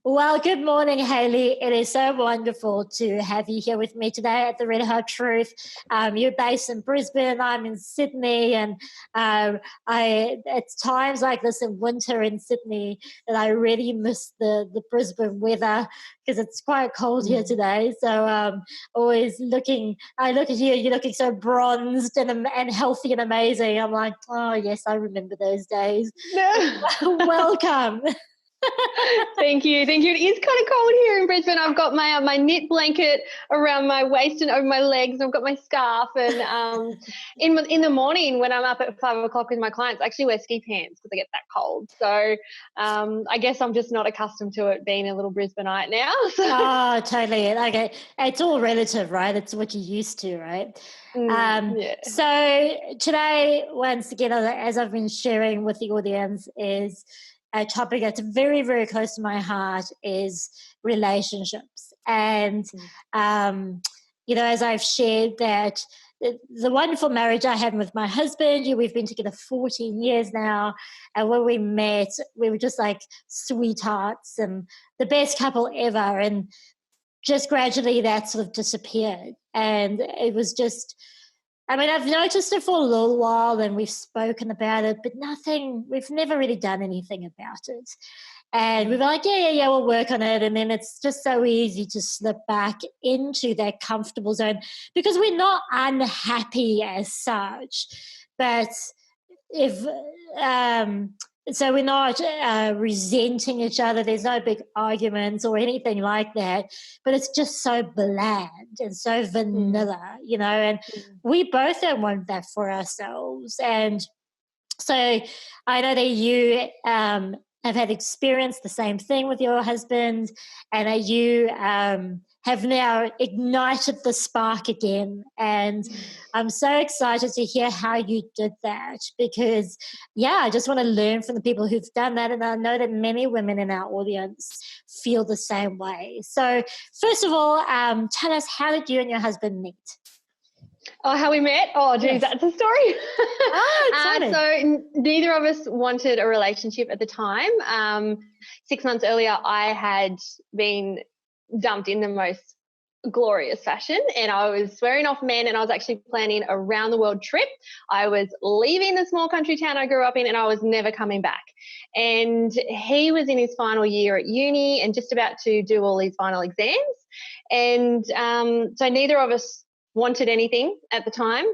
Well, good morning, Hayley. It is so wonderful to have you here with me today at the Red Hot Truth. You're based in Brisbane, I'm in Sydney, and it's times like this in winter in Sydney that I really miss the Brisbane weather because it's quite cold here today. So I look at you, you're looking so bronzed and healthy and amazing. I'm like, oh yes, I remember those days. Welcome. Thank you. It is kind of cold here in Brisbane. I've got my knit blanket around my waist and over my legs. I've got my scarf, and in the morning when I'm up at 5 o'clock with my clients, I actually wear ski pants because I get that cold. So I guess I'm just not accustomed to it being a little Brisbaneite now. So. Oh, totally. Okay, it's all relative, right? It's what you're used to, right? Yeah. So today, once again, as I've been sharing with the audience, is a topic that's very, very close to my heart is relationships. And, as I've shared that the wonderful marriage I had with my husband, we've been together 14 years now. And when we met, we were just like sweethearts and the best couple ever. And just gradually that sort of disappeared. And it was just, I've noticed it for a little while and we've spoken about it, but we've never really done anything about it. And we were like, yeah, we'll work on it. And then it's just so easy to slip back into that comfortable zone because we're not unhappy as such. But so we're not resenting each other. There's no big arguments or anything like that. But it's just so bland and so vanilla, and we both don't want that for ourselves. And so I know that you have had experienced the same thing with your husband and that you have now ignited the spark again. And I'm so excited to hear how you did that because, I just want to learn from the people who've done that. And I know that many women in our audience feel the same way. So first of all, tell us, how did you and your husband meet? Oh, how we met? Oh, geez, yes. That's a story. So neither of us wanted a relationship at the time. 6 months earlier, I had been dumped in the most glorious fashion and I was swearing off men and I was actually planning a round the world trip. I was leaving the small country town I grew up in and I was never coming back. And he was in his final year at uni and just about to do all his final exams. And so neither of us wanted anything at the time.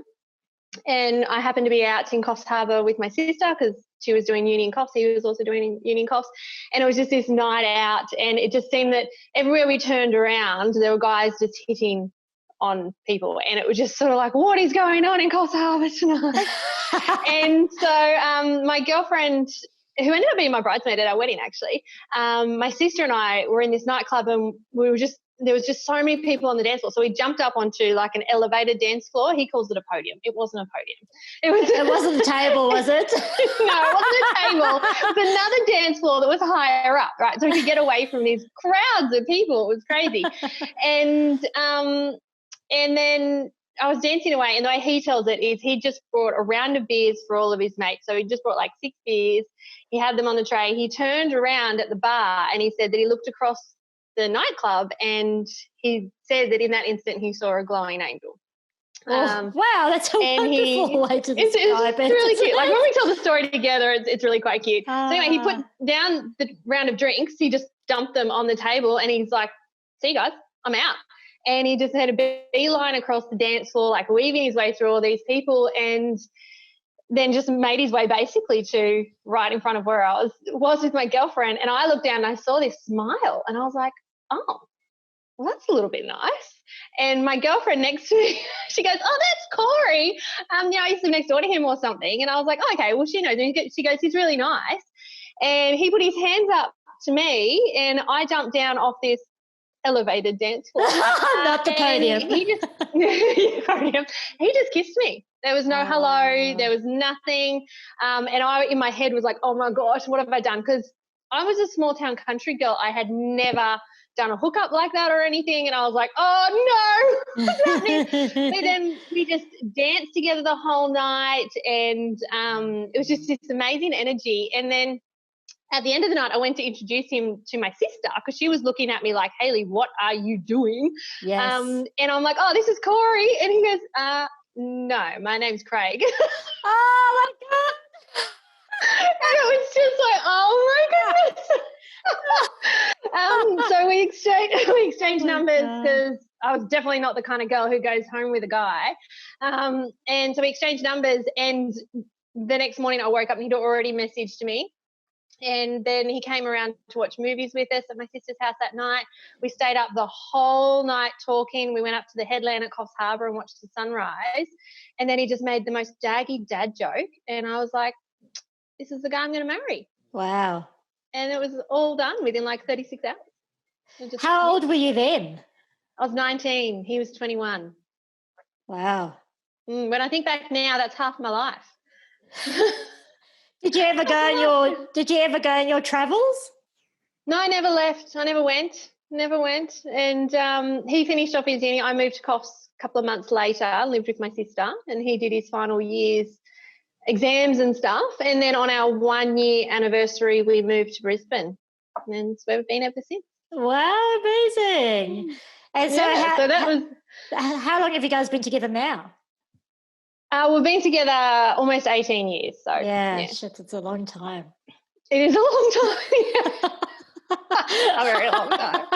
And I happened to be out in Coffs Harbour with my sister because she was doing uni in Coffs, he was also doing uni in Coffs. And it was just this night out and it just seemed that everywhere we turned around, there were guys just hitting on people. And it was just sort of like, what is going on in Coffs Harbour tonight? And so my girlfriend, who ended up being my bridesmaid at our wedding actually, my sister and I were in this nightclub and there was just so many people on the dance floor. So we jumped up onto like an elevated dance floor. He calls it a podium. It wasn't a podium. It wasn't a table, was it? No, it wasn't a table. It was another dance floor that was higher up, right? So we could get away from these crowds of people. It was crazy. And then I was dancing away, and the way he tells it is he just brought a round of beers for all of his mates. So he just brought like 6 beers. He had them on the tray. He turned around at the bar and he said that he looked across the nightclub and he said that in that instant he saw a glowing angel. Wow, that's a wonderful way to describe it. It's really cute. Like when we tell the story together, it's really quite cute. So anyway, he put down the round of drinks. He just dumped them on the table and he's like, see you guys, I'm out. And he just had a beeline across the dance floor, like weaving his way through all these people and then just made his way basically to right in front of where I was with my girlfriend. And I looked down and I saw this smile and I was like, oh, well, that's a little bit nice. And my girlfriend next to me, she goes, oh, that's Corey. I used to live next door to him or something. And I was like, oh, okay, well, she knows. And she goes, he's really nice. And he put his hands up to me and I jumped down off this elevated dance floor. Not the podium. He just kissed me. There was no hello. There was nothing. And I, in my head, was like, oh, my gosh, what have I done? Because I was a small town country girl. I had never done a hookup like that or anything. And I was like, oh, no, what's happening? But then we just danced together the whole night. And it was just this amazing energy. And then at the end of the night, I went to introduce him to my sister because she was looking at me like, Hayley, what are you doing? Yes. And I'm like, oh, this is Corey. And he goes, no, my name's Craig. Oh, my God. And it was just like, oh, my goodness. So we exchanged numbers because I was definitely not the kind of girl who goes home with a guy. And so we exchanged numbers, and the next morning I woke up and he'd already messaged me. And then he came around to watch movies with us at my sister's house that night. We stayed up the whole night talking. We went up to the headland at Coffs Harbour and watched the sunrise. And then he just made the most daggy dad joke. And I was like, this is the guy I'm going to marry. Wow. And it was all done within like 36 hours. How old were you then? I was 19. He was 21. Wow. When I think back now, that's half my life. Did you ever go on your travels? No, I never left. I never went. And he finished off his uni. I moved to Coffs a couple of months later, lived with my sister, and he did his final year's exams and stuff. And then on our 1 year anniversary, we moved to Brisbane, and that's where we've been ever since. Wow, amazing. And so, how long have you guys been together now? We've been together almost 18 years. So yeah. Shit, it's a long time. It is a long time. A very long time.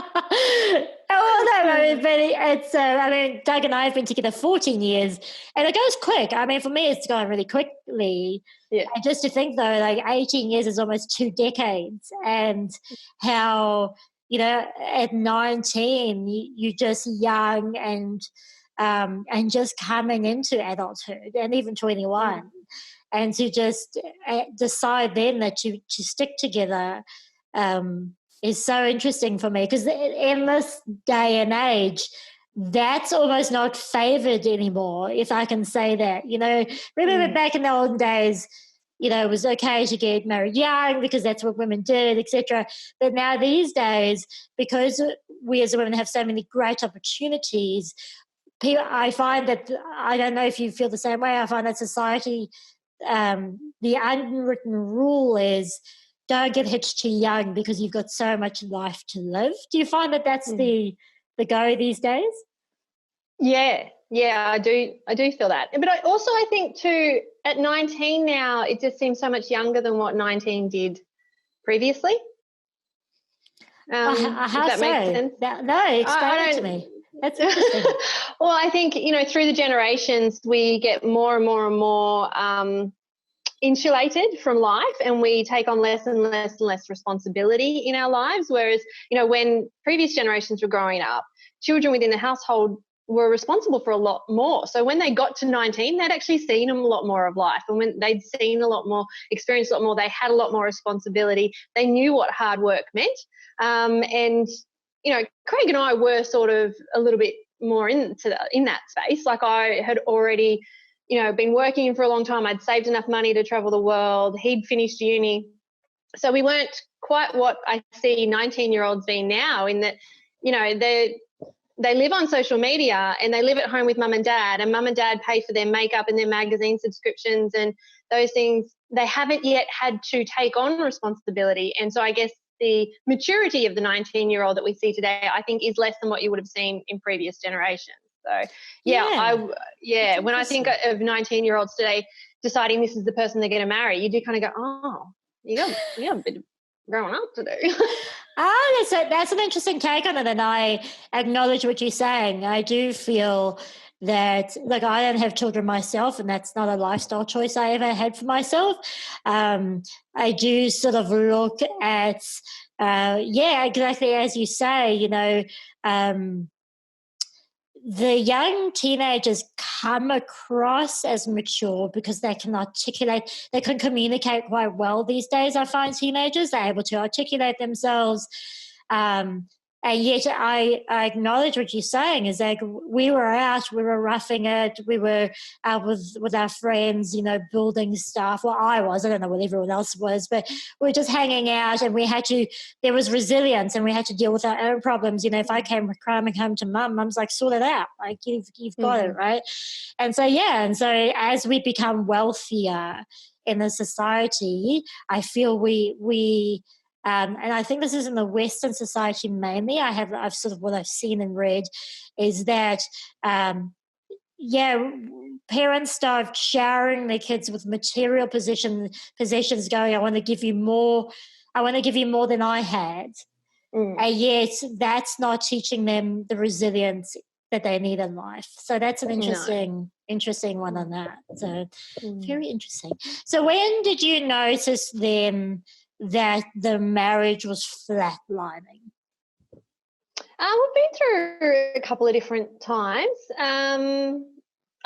Doug and I have been together 14 years, and it goes quick. I mean, for me, it's going really quickly. Yeah. And just to think, though, like 18 years is almost 2 decades, and how, at 19, you're just young and just coming into adulthood, and even 21, and to just decide then that to stick together is so interesting for me, because in this day and age, that's almost not favoured anymore, if I can say that. Remember back in the olden days, it was okay to get married young because that's what women did, etc. But now these days, because we as women have so many great opportunities, I find that, I don't know if you feel the same way, I find that society, the unwritten rule is don't get hitched too young because you've got so much life to live. Do you find that that's the go these days? Yeah, I do feel that. But I think too, at 19 now, it just seems so much younger than what 19 did previously. How does that make sense? No, explain it to me. That's interesting. Well, I think, through the generations, we get more and more and more insulated from life, and we take on less and less and less responsibility in our lives. Whereas, when previous generations were growing up, children within the household were responsible for a lot more. So when they got to 19, they'd actually seen a lot more of life. And when they'd seen a lot more, experienced a lot more, they had a lot more responsibility. They knew what hard work meant. And Craig and I were sort of a little bit more in that space. Like, I had already, been working for a long time. I'd saved enough money to travel the world. He'd finished uni. So we weren't quite what I see 19-year-olds being now, in that, they live on social media and they live at home with mum and dad pay for their makeup and their magazine subscriptions and those things. They haven't yet had to take on responsibility. And so I guess the maturity of the 19-year-old that we see today, I think, is less than what you would have seen in previous generations. So, when I think of 19-year-olds today deciding this is the person they're going to marry, you do kind of go, oh, you got a bit of growing up to do. That's an interesting take on it, and I acknowledge what you're saying. I do feel that, like, I don't have children myself, and that's not a lifestyle choice I ever had for myself. I do sort of look at, exactly as you say, the young teenagers come across as mature because they can communicate quite well these days. I find teenagers, they're able to articulate themselves. And yet I acknowledge what you're saying is that we were roughing it. We were out with our friends, building stuff. Well, I don't know what everyone else was, but we were just hanging out, and there was resilience, and we had to deal with our own problems. If I came crying home to mum's like, sort it out. Like, you've got it, right? And so as we become wealthier, in a society, I feel we and I think this is in the Western society mainly. I've sort of what I've seen and read is that parents start showering their kids with material possessions, going, I want to give you more than I had. And yet that's not teaching them the resilience that they need in life. So that's an interesting one on that. So very interesting. So when did you notice then that the marriage was flatlining? We've been through a couple of different times.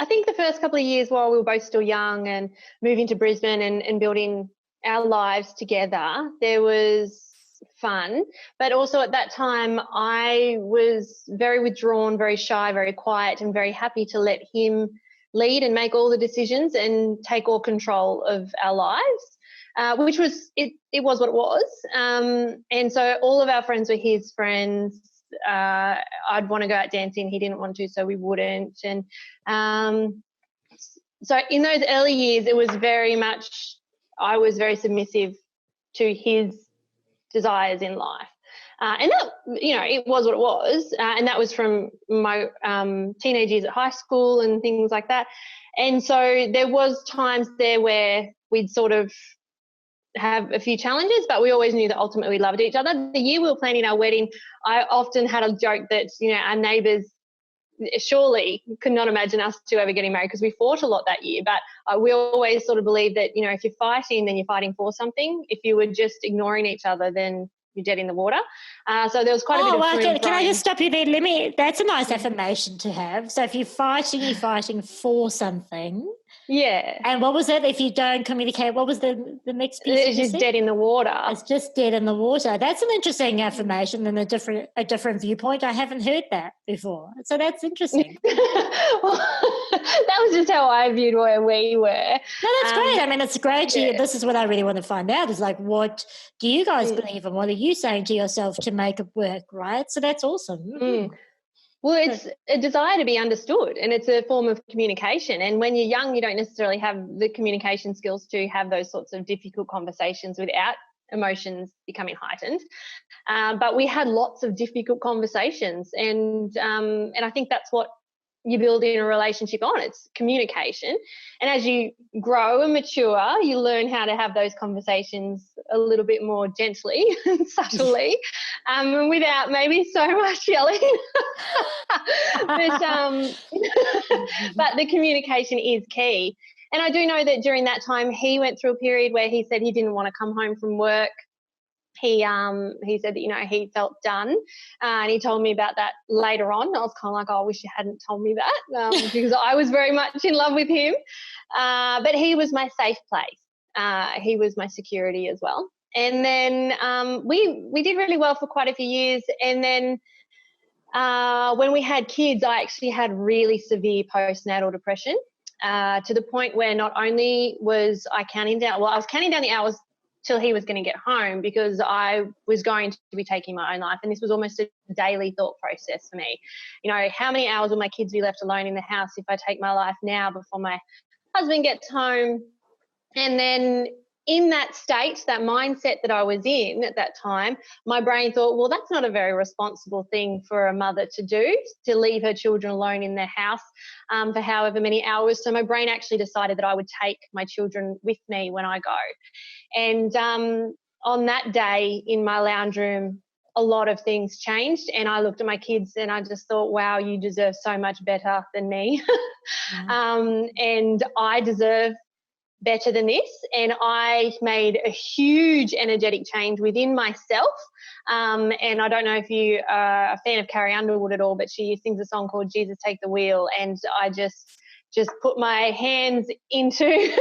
I think the first couple of years while we were both still young and moving to Brisbane and building our lives together, there was fun. But also at that time, I was very withdrawn, very shy, very quiet, and very happy to let him lead and make all the decisions and take all control of our lives, which was, it was what it was. And so all of our friends were his friends. I'd want to go out dancing. He didn't want to, so we wouldn't. And so in those early years, it was very much, I was very submissive to his desires in life. And that, it was what it was. And that was from my teenage years at high school and things like that. And so there was times there where we'd sort of have a few challenges, but we always knew that ultimately we loved each other. The year we were planning our wedding, I often had a joke that, our neighbours surely could not imagine us two ever getting married because we fought a lot that year. But we always sort of believed that, if you're fighting, then you're fighting for something. If you were just ignoring each other, then you're dead in the water. So there was quite a bit of room. Can I just stop you there? That's a nice affirmation to have. So if you're fighting for something. Yeah. And what was it? If you don't communicate, what was the next piece? It's just dead in the water. It's just dead in the water. That's an interesting affirmation and a different viewpoint. I haven't heard that before. So that's interesting. Well, that was just how I viewed where we were. No, that's great. I mean, it's great. This is what I really want to find out is like, what do you guys believe and what are you saying to yourself to make it work, right? So that's awesome. Well, it's a desire to be understood and it's a form of communication. And when you're young, you don't necessarily have the communication skills to have those sorts of difficult conversations without emotions becoming heightened. But we had lots of difficult conversations and I think that's what you build in a relationship on. It's communication. And as you grow and mature, you learn how to have those conversations a little bit more gently and subtly, and without maybe so much yelling. But the communication is key. And I do know that during that time, he went through a period where he said he didn't want to come home from work. He said that, he felt done, and he told me about that later on. I was kind of like, oh, I wish you hadn't told me that because I was very much in love with him. But he was my safe place. He was my security as well. And then we did really well for quite a few years. And then when we had kids, I actually had really severe postnatal depression to the point where not only was I counting down the hours till he was going to get home because I was going to be taking my own life. And this was almost a daily thought process for me. How many hours will my kids be left alone in the house if I take my life now before my husband gets home? And then in that state, that mindset that I was in at that time, my brain thought, well, that's not a very responsible thing for a mother to do, to leave her children alone in their house for however many hours. So my brain actually decided that I would take my children with me when I go. And on that day in my lounge room, a lot of things changed, and I looked at my kids and I just thought, wow, you deserve so much better than me. And I deserve better than this. And I made a huge energetic change within myself. And I don't know if you are a fan of Carrie Underwood at all, but she sings a song called Jesus Take the Wheel. And I just put my hands into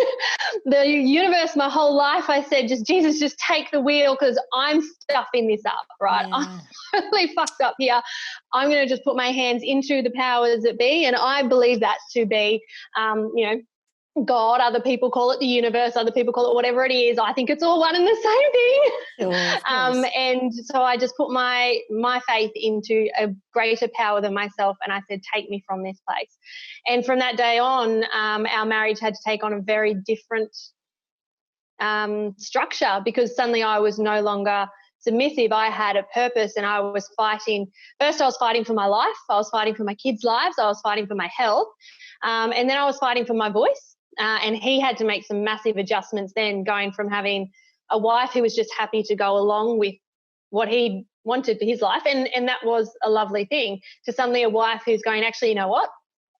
the universe my whole life. I said, Jesus, just take the wheel because I'm stuffing this up, right? I'm totally fucked up here. I'm going to just put my hands into the powers that be. And I believe that to be, God. Other people call it the universe. Other people call it whatever it is. I think it's all one and the same thing. Sure, and so I just put my faith into a greater power than myself, and I said, take me from this place. And from that day on, our marriage had to take on a very different structure, because suddenly I was no longer submissive. I had a purpose, and I was fighting. First, I was fighting for my life. I was fighting for my kids' lives. I was fighting for my health. And then I was fighting for my voice. And he had to make some massive adjustments then, going from having a wife who was just happy to go along with what he wanted for his life, and that was a lovely thing, to suddenly a wife who's going, actually, you know what?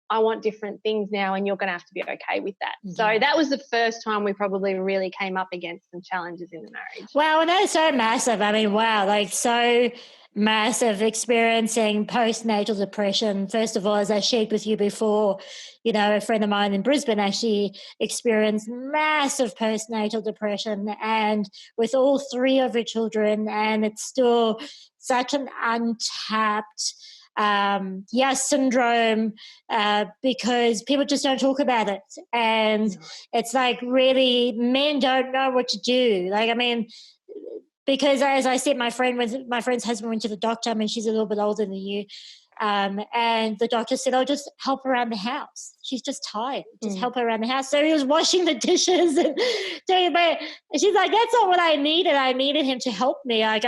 I want different things now, and you're going to have to be okay with that. Yeah. So that was the first time we probably really came up against some challenges in the marriage. Wow, and that's so massive. I mean, wow, like so massive, experiencing postnatal depression. First of all, as I shared with you before, you know, a friend of mine in Brisbane actually experienced massive postnatal depression, and with all three of her children, and it's still such an untapped syndrome, because people just don't talk about it. And it's like, really, men don't know what to do. Like, I mean, because as I said, my friend's husband went to the doctor. I mean, she's a little bit older than you. And the doctor said, "Oh, just help her around the house. She's just tired. Just help her around the house." So he was washing the dishes and doing, but she's like, "That's not what I needed. I needed him to help me." Like,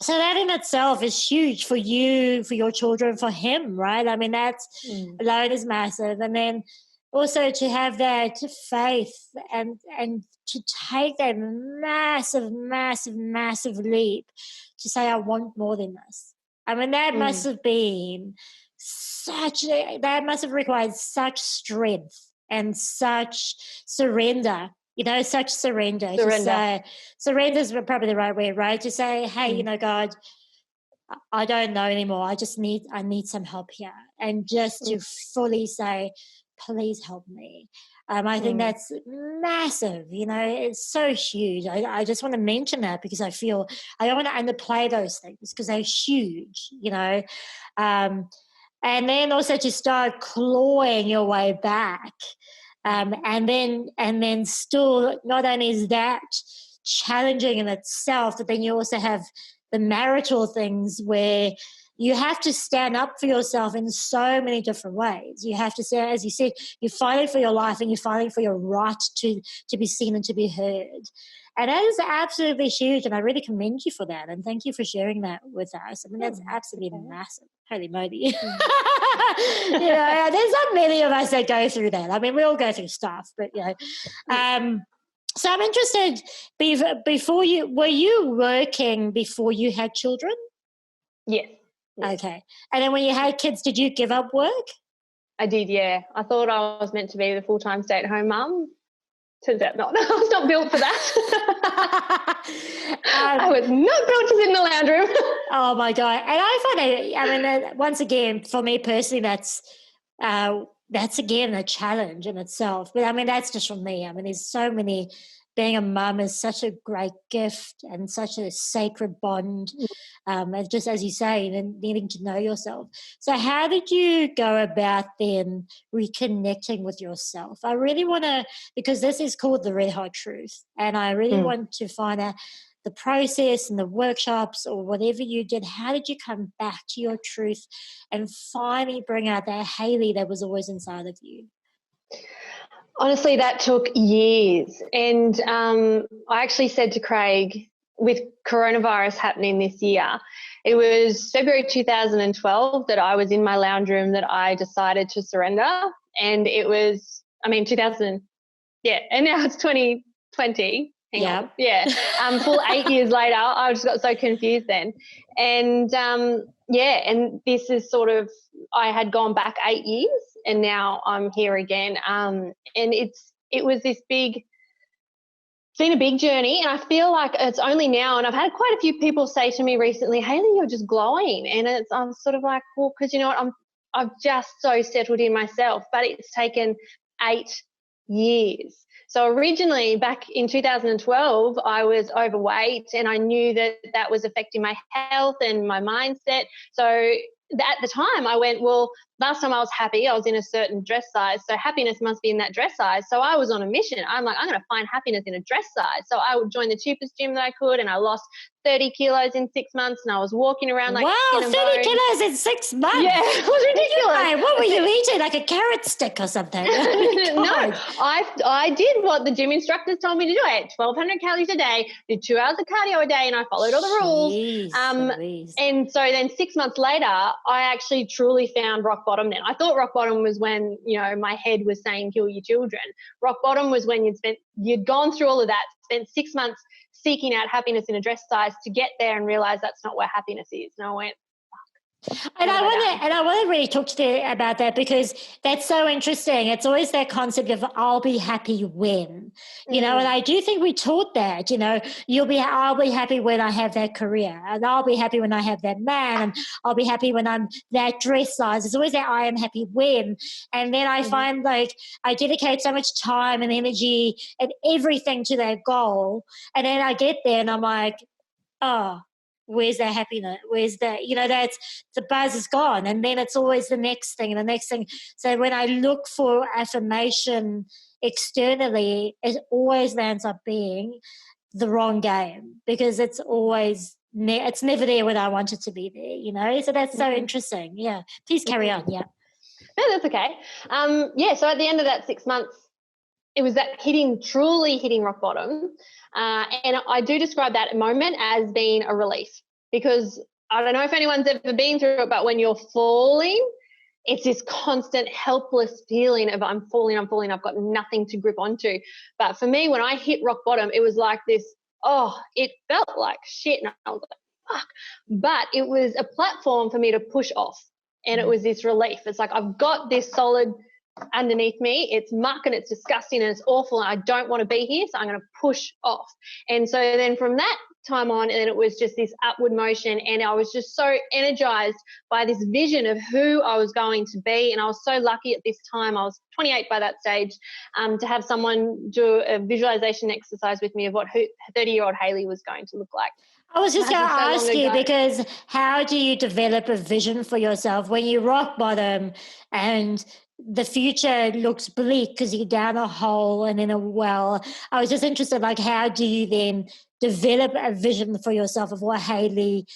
so that in itself is huge for you, for your children, for him, right? I mean, that's alone is massive. And then also to have that faith and to take that massive, massive, massive leap to say, I want more than this. I mean, that must have been that must have required such strength and such surrender. You know, such surrender. Surrender is probably the right word, right? To say, hey, you know, God, I don't know anymore. I need some help here. And just to fully say, please help me. I think that's massive. You know, it's so huge. I just want to mention that because I feel I don't want to underplay those things because they're huge, you know. And then also to start clawing your way back. And then still, not only is that challenging in itself, but then you also have the marital things where you have to stand up for yourself in so many different ways. You have to say, as you said, you're fighting for your life and you're fighting for your right to be seen and to be heard. And that is absolutely huge, and I really commend you for that. And thank you for sharing that with us. I mean, that's absolutely massive. Holy moly. You know, there's not many of us that go through that. I mean, we all go through stuff, but, you know. So I'm interested, were you working before you had children? Yes. Okay. And then when you had kids, did you give up work? I did, yeah. I thought I was meant to be the full-time stay-at-home mum. Turns out not. I was not built for that. I was not built to sit in the lounge room. Oh, my God. And I find it, I mean, once again, for me personally, that's again a challenge in itself. But I mean, that's just from me. I mean, there's so many. Being a mum is such a great gift and such a sacred bond. Just as you say, needing to know yourself. So how did you go about then reconnecting with yourself? I really want to, because this is called the Red Hot Truth, and I really want to find out the process and the workshops or whatever you did. How did you come back to your truth and finally bring out that Hayley that was always inside of you? Honestly, that took years. And I actually said to Craig, with coronavirus happening this year, it was February 2012 that I was in my lounge room that I decided to surrender. And it was, and now it's 2020. Full 8 years later, I just got so confused then. And and this is sort of, I had gone back 8 years and now I'm here again. And it's been a big journey, and I feel like it's only now, and I've had quite a few people say to me recently, Hayley, you're just glowing. And I'm sort of like, well, because you know what, I've just so settled in myself, but it's taken 8 years. So originally back in 2012, I was overweight and I knew that was affecting my health and my mindset. So at the time I went, well, last time I was happy, I was in a certain dress size. So happiness must be in that dress size. So I was on a mission. I'm like, I'm going to find happiness in a dress size. So I would join the cheapest gym that I could, and I lost 30 kilos in 6 months, and I was walking around like, wow, 30 kilos in 6 months. Yeah, it was ridiculous. What were you eating? Like a carrot stick or something? No, I did. did what the gym instructors told me to do. I ate 1,200 calories a day, did 2 hours of cardio a day, and I followed all the rules. And so then 6 months later, I actually truly found rock bottom then. I thought rock bottom was when, my head was saying kill your children. Rock bottom was when you'd gone through all of that, spent 6 months seeking out happiness in a dress size to get there and realize that's not where happiness is. And I went, And I want to really talk to you about that, because that's so interesting. It's always that concept of I'll be happy when, and I do think we taught that, I'll be happy when I have that career, and I'll be happy when I have that man, and I'll be happy when I'm that dress size. It's always that I am happy when. And then I find like I dedicate so much time and energy and everything to that goal. And then I get there and I'm like, oh, where's that happiness? Where's that, that's the buzz is gone. And then it's always the next thing and the next thing. So when I look for affirmation externally, it always lands up being the wrong game, because it's always, it's never there when I want it to be there, So that's so interesting. Yeah. Please carry on. Yeah. No, that's okay. So at the end of that 6 months, it was that truly hitting rock bottom. And I do describe that moment as being a relief, because I don't know if anyone's ever been through it, but when you're falling, it's this constant helpless feeling of I'm falling, I've got nothing to grip onto. But for me, when I hit rock bottom, it was like this, it felt like shit. And I was like, fuck. But it was a platform for me to push off. And it was this relief. It's like, I've got this solid underneath me, it's muck and it's disgusting and it's awful and I don't want to be here, so I'm going to push off. And so then from that time on, and it was just this upward motion, and I was just so energized by this vision of who I was going to be. And I was so lucky at this time, I was 28 by that stage, to have someone do a visualization exercise with me of what 30-year-old Hayley was going to look like. I was just going to ask you, because how do you develop a vision for yourself when you rock bottom and the future looks bleak because you're down a hole and in a well? I was just interested, like, how do you then develop a vision for yourself of what Hayley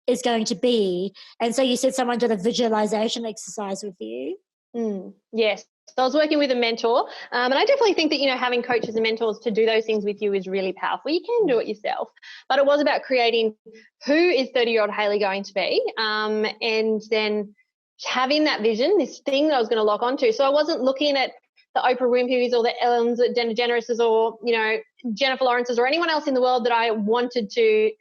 is going to be? And so you said someone did a visualization exercise with you. Yes. So I was working with a mentor, and I definitely think that, having coaches and mentors to do those things with you is really powerful. You can do it yourself, but it was about creating who is 30-year-old Hayley going to be, and then having that vision, this thing that I was going to lock onto. So I wasn't looking at the Oprah Winfrey's or the Ellens, DeGeneres, or, Jennifer Lawrence's or anyone else in the world that I wanted to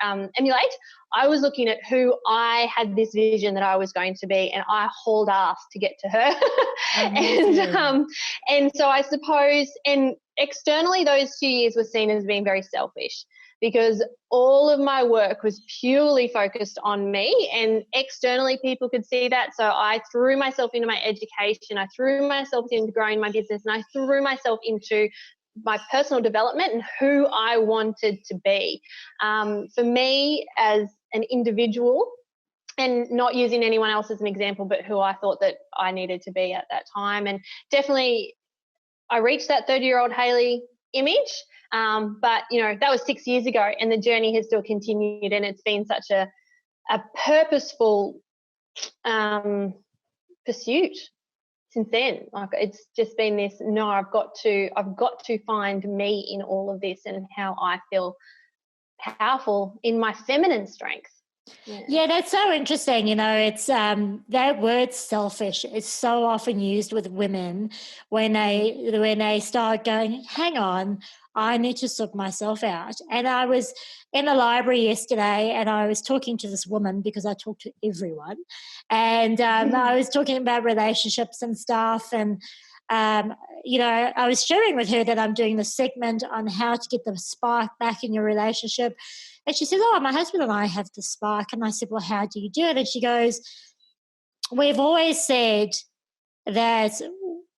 emulate. I was looking at who I had this vision that I was going to be, and I hauled ass to get to her. And so I suppose, and externally those 2 years were seen as being very selfish, because all of my work was purely focused on me, and externally people could see that. So I threw myself into my education, I threw myself into growing my business, and I threw myself into my personal development and who I wanted to be. For me as an individual, and not using anyone else as an example, but who I thought that I needed to be at that time. And definitely I reached that 30-year-old Hayley image. But, that was 6 years ago, and the journey has still continued, and it's been such a purposeful pursuit since then. Like, it's just been this, no, I've got to find me in all of this and how I feel powerful in my feminine strength. Yeah, that's so interesting. It's that word selfish is so often used with women when they start going, hang on, I need to sort myself out. And I was in the library yesterday, and I was talking to this woman, because I talk to everyone, and I was talking about relationships and stuff, and I was sharing with her that I'm doing the segment on how to get the spark back in your relationship. And she says, oh, my husband and I have the spark. And I said, well, how do you do it? And she goes, we've always said that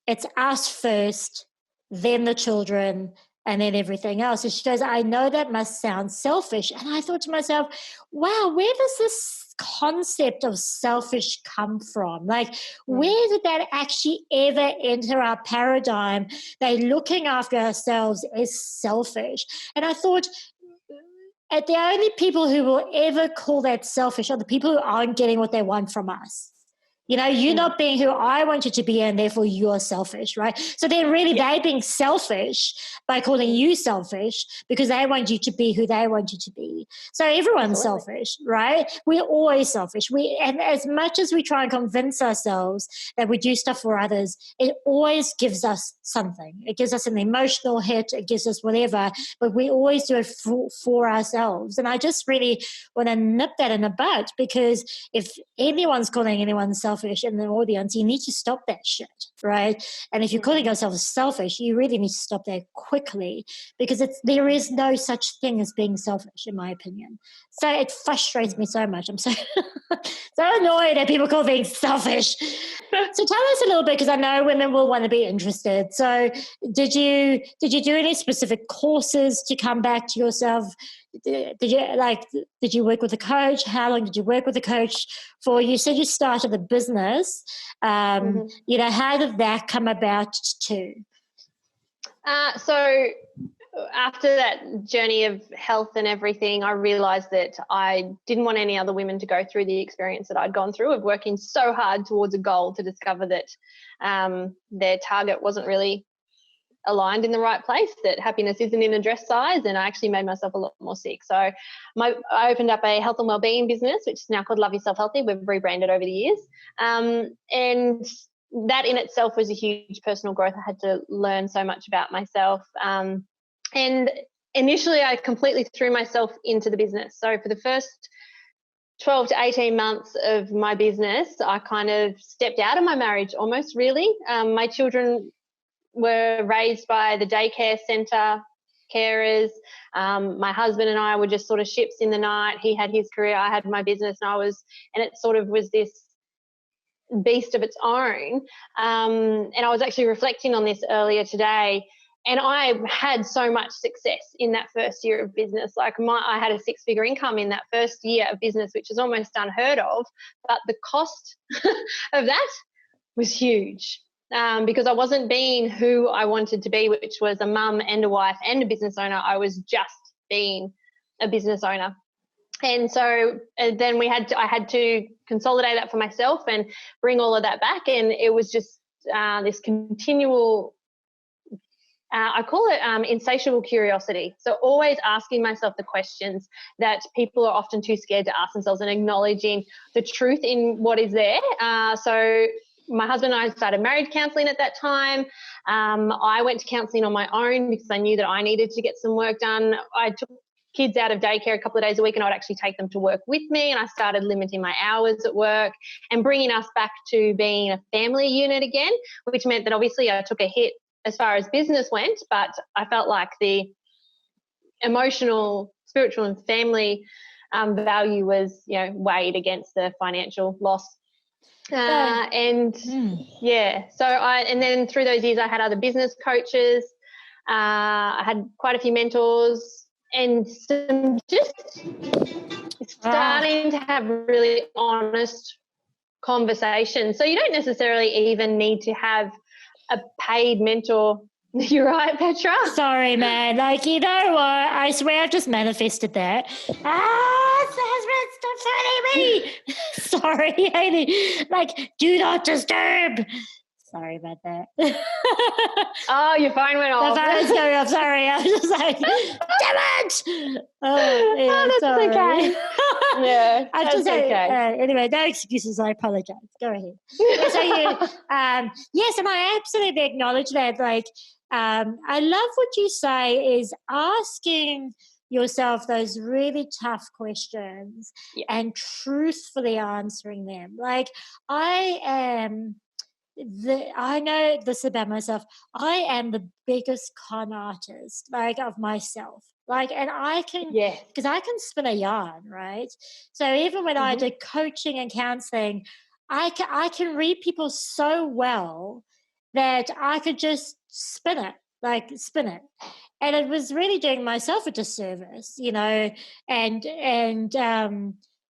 it's us first, then the children, and then everything else. And she goes, I know that must sound selfish. And I thought to myself, wow, where does this concept of selfish come from? Like, where did that actually ever enter our paradigm that looking after ourselves is selfish? And I thought, the only people who will ever call that selfish are the people who aren't getting what they want from us. You're not being who I want you to be, and therefore you're selfish, right? So then really they're being selfish by calling you selfish because they want you to be who they want you to be. So everyone's selfish, right? We're always selfish. And as much as we try and convince ourselves that we do stuff for others, it always gives us something. It gives us an emotional hit. It gives us whatever, but we always do it for ourselves. And I just really want to nip that in the bud, because if anyone's calling anyone selfish in the audience, you need to stop that shit, right? And if you're calling yourself selfish, you really need to stop that quickly, because there is no such thing as being selfish, in my opinion. So it frustrates me so much. I'm so annoyed that people call being selfish. So tell us a little bit, because I know women will want to be interested. So did you do any specific courses to come back to yourself? Did you work with a coach? How long did you work with a coach for? You said you started a business. How did that come about too? So after that journey of health and everything, I realised that I didn't want any other women to go through the experience that I'd gone through of working so hard towards a goal to discover that their target wasn't really aligned in the right place, that happiness isn't in a dress size, and I actually made myself a lot more sick. So I opened up a health and wellbeing business, which is now called Love Yourself Healthy. We've rebranded over the years. And that in itself was a huge personal growth. I had to learn so much about myself. And initially I completely threw myself into the business. So for the first 12 to 18 months of my business, I kind of stepped out of my marriage almost, really. My children were raised by the daycare centre carers. My husband and I were just sort of ships in the night. He had his career, I had my business, and it sort of was this beast of its own. And I was actually reflecting on this earlier today, and I had so much success in that first year of business. Like I had a 6-figure income in that first year of business, which is almost unheard of, but the cost of that was huge. Because I wasn't being who I wanted to be, which was a mum and a wife and a business owner. I was just being a business owner. And so then I had to consolidate that for myself and bring all of that back. And it was just this continual, I call it insatiable curiosity. So always asking myself the questions that people are often too scared to ask themselves, and acknowledging the truth in what is there. So my husband and I started marriage counselling at that time. I went to counselling on my own because I knew that I needed to get some work done. I took kids out of daycare a couple of days a week, and I would actually take them to work with me, and I started limiting my hours at work and bringing us back to being a family unit again, which meant that obviously I took a hit as far as business went, but I felt like the emotional, spiritual and family value was, weighed against the financial loss. And then through those years I had other business coaches. I had quite a few mentors, and just starting to have really honest conversations. So you don't necessarily even need to have a paid mentor. You're right, Petra. Sorry, man. You know what? I swear I've just manifested that. Stop fighting me. Sorry, Hayley. Do not disturb. Sorry about that. Oh, your phone went off. The phone's going off. Sorry. I was just like, damn it. That's sorry. okay. Yeah, that's okay. Anyway, no excuses. I apologize. Go ahead. So yes, and I absolutely acknowledge that. I love what you say is asking yourself those really tough questions and truthfully answering them. I know this about myself. I am the biggest con artist, of myself. And I can, because I can spin a yarn, right? So even when I did coaching and counseling, I can read people so well that I could just spin it. And it was really doing myself a disservice, and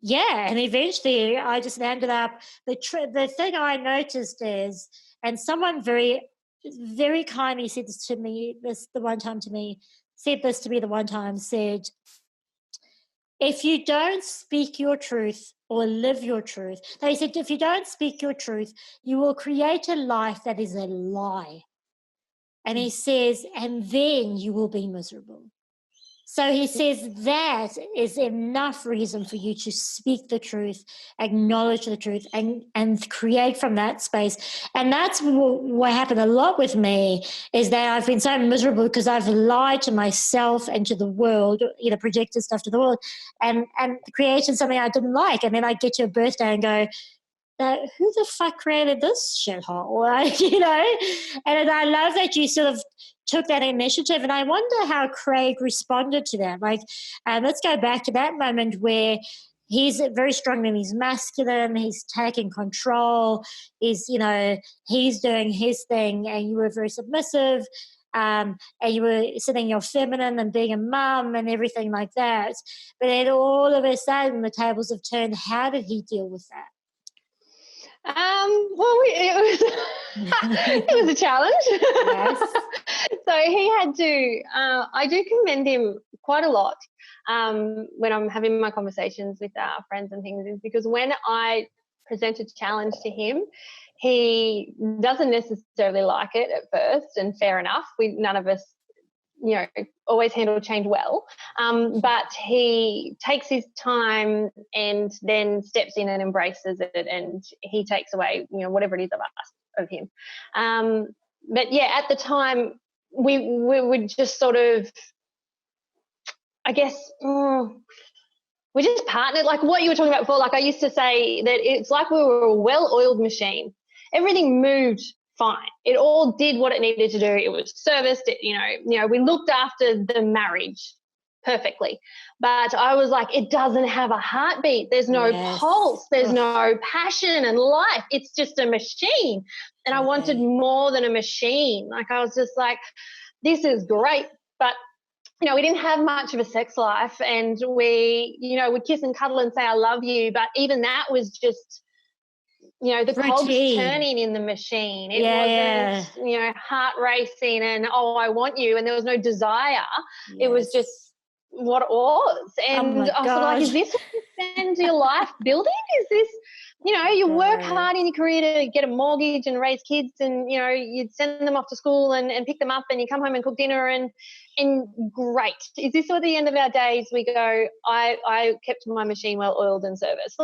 eventually I just ended up, the thing I noticed is, and someone very, very kindly said this to me the one time, said, if you don't speak your truth or live your truth, they said, if you don't speak your truth, you will create a life that is a lie. And he says, and then you will be miserable. So he says that is enough reason for you to speak the truth, acknowledge the truth, and create from that space. And that's what happened a lot with me, is that I've been so miserable because I've lied to myself and to the world, projected stuff to the world, and created something I didn't like. And then I get to a birthday and go, who the fuck created this shithole? Like, and I love that you sort of took that initiative, and I wonder how Craig responded to that. Like, let's go back to that moment where he's very strong and he's masculine, he's taking control, he's doing his thing, and you were very submissive, and you were sitting your feminine and being a mum and everything like that. But then all of a sudden the tables have turned. How did he deal with that? It was a challenge. Yes. So he had to, I do commend him quite a lot when I'm having my conversations with friends and things, is because when I present a challenge to him, he doesn't necessarily like it at first, and fair enough. None of us always handle change well, but he takes his time and then steps in and embraces it, and he takes away whatever it is of him. But yeah, at the time we would just sort of, I guess, we just partnered, like what you were talking about before. Like I used to say that it's like we were a well-oiled machine. Everything moved fine. It all did what it needed to do. It was serviced. We looked after the marriage perfectly. But I was like, it doesn't have a heartbeat. There's no pulse. There's no passion and life. It's just a machine. And I wanted more than a machine. Like I was just like, this is great, but we didn't have much of a sex life, and we, would kiss and cuddle and say I love you, but even that was just the cogs turning in the machine. It wasn't, heart racing and, I want you, and there was no desire. Yes. It was just what it was. And I was like, is this what you spend your life building? Is this, you work hard in your career to get a mortgage and raise kids, and, you'd send them off to school and pick them up, and you come home and cook dinner and great. Is this at the end of our days we go, I kept my machine well oiled and serviced?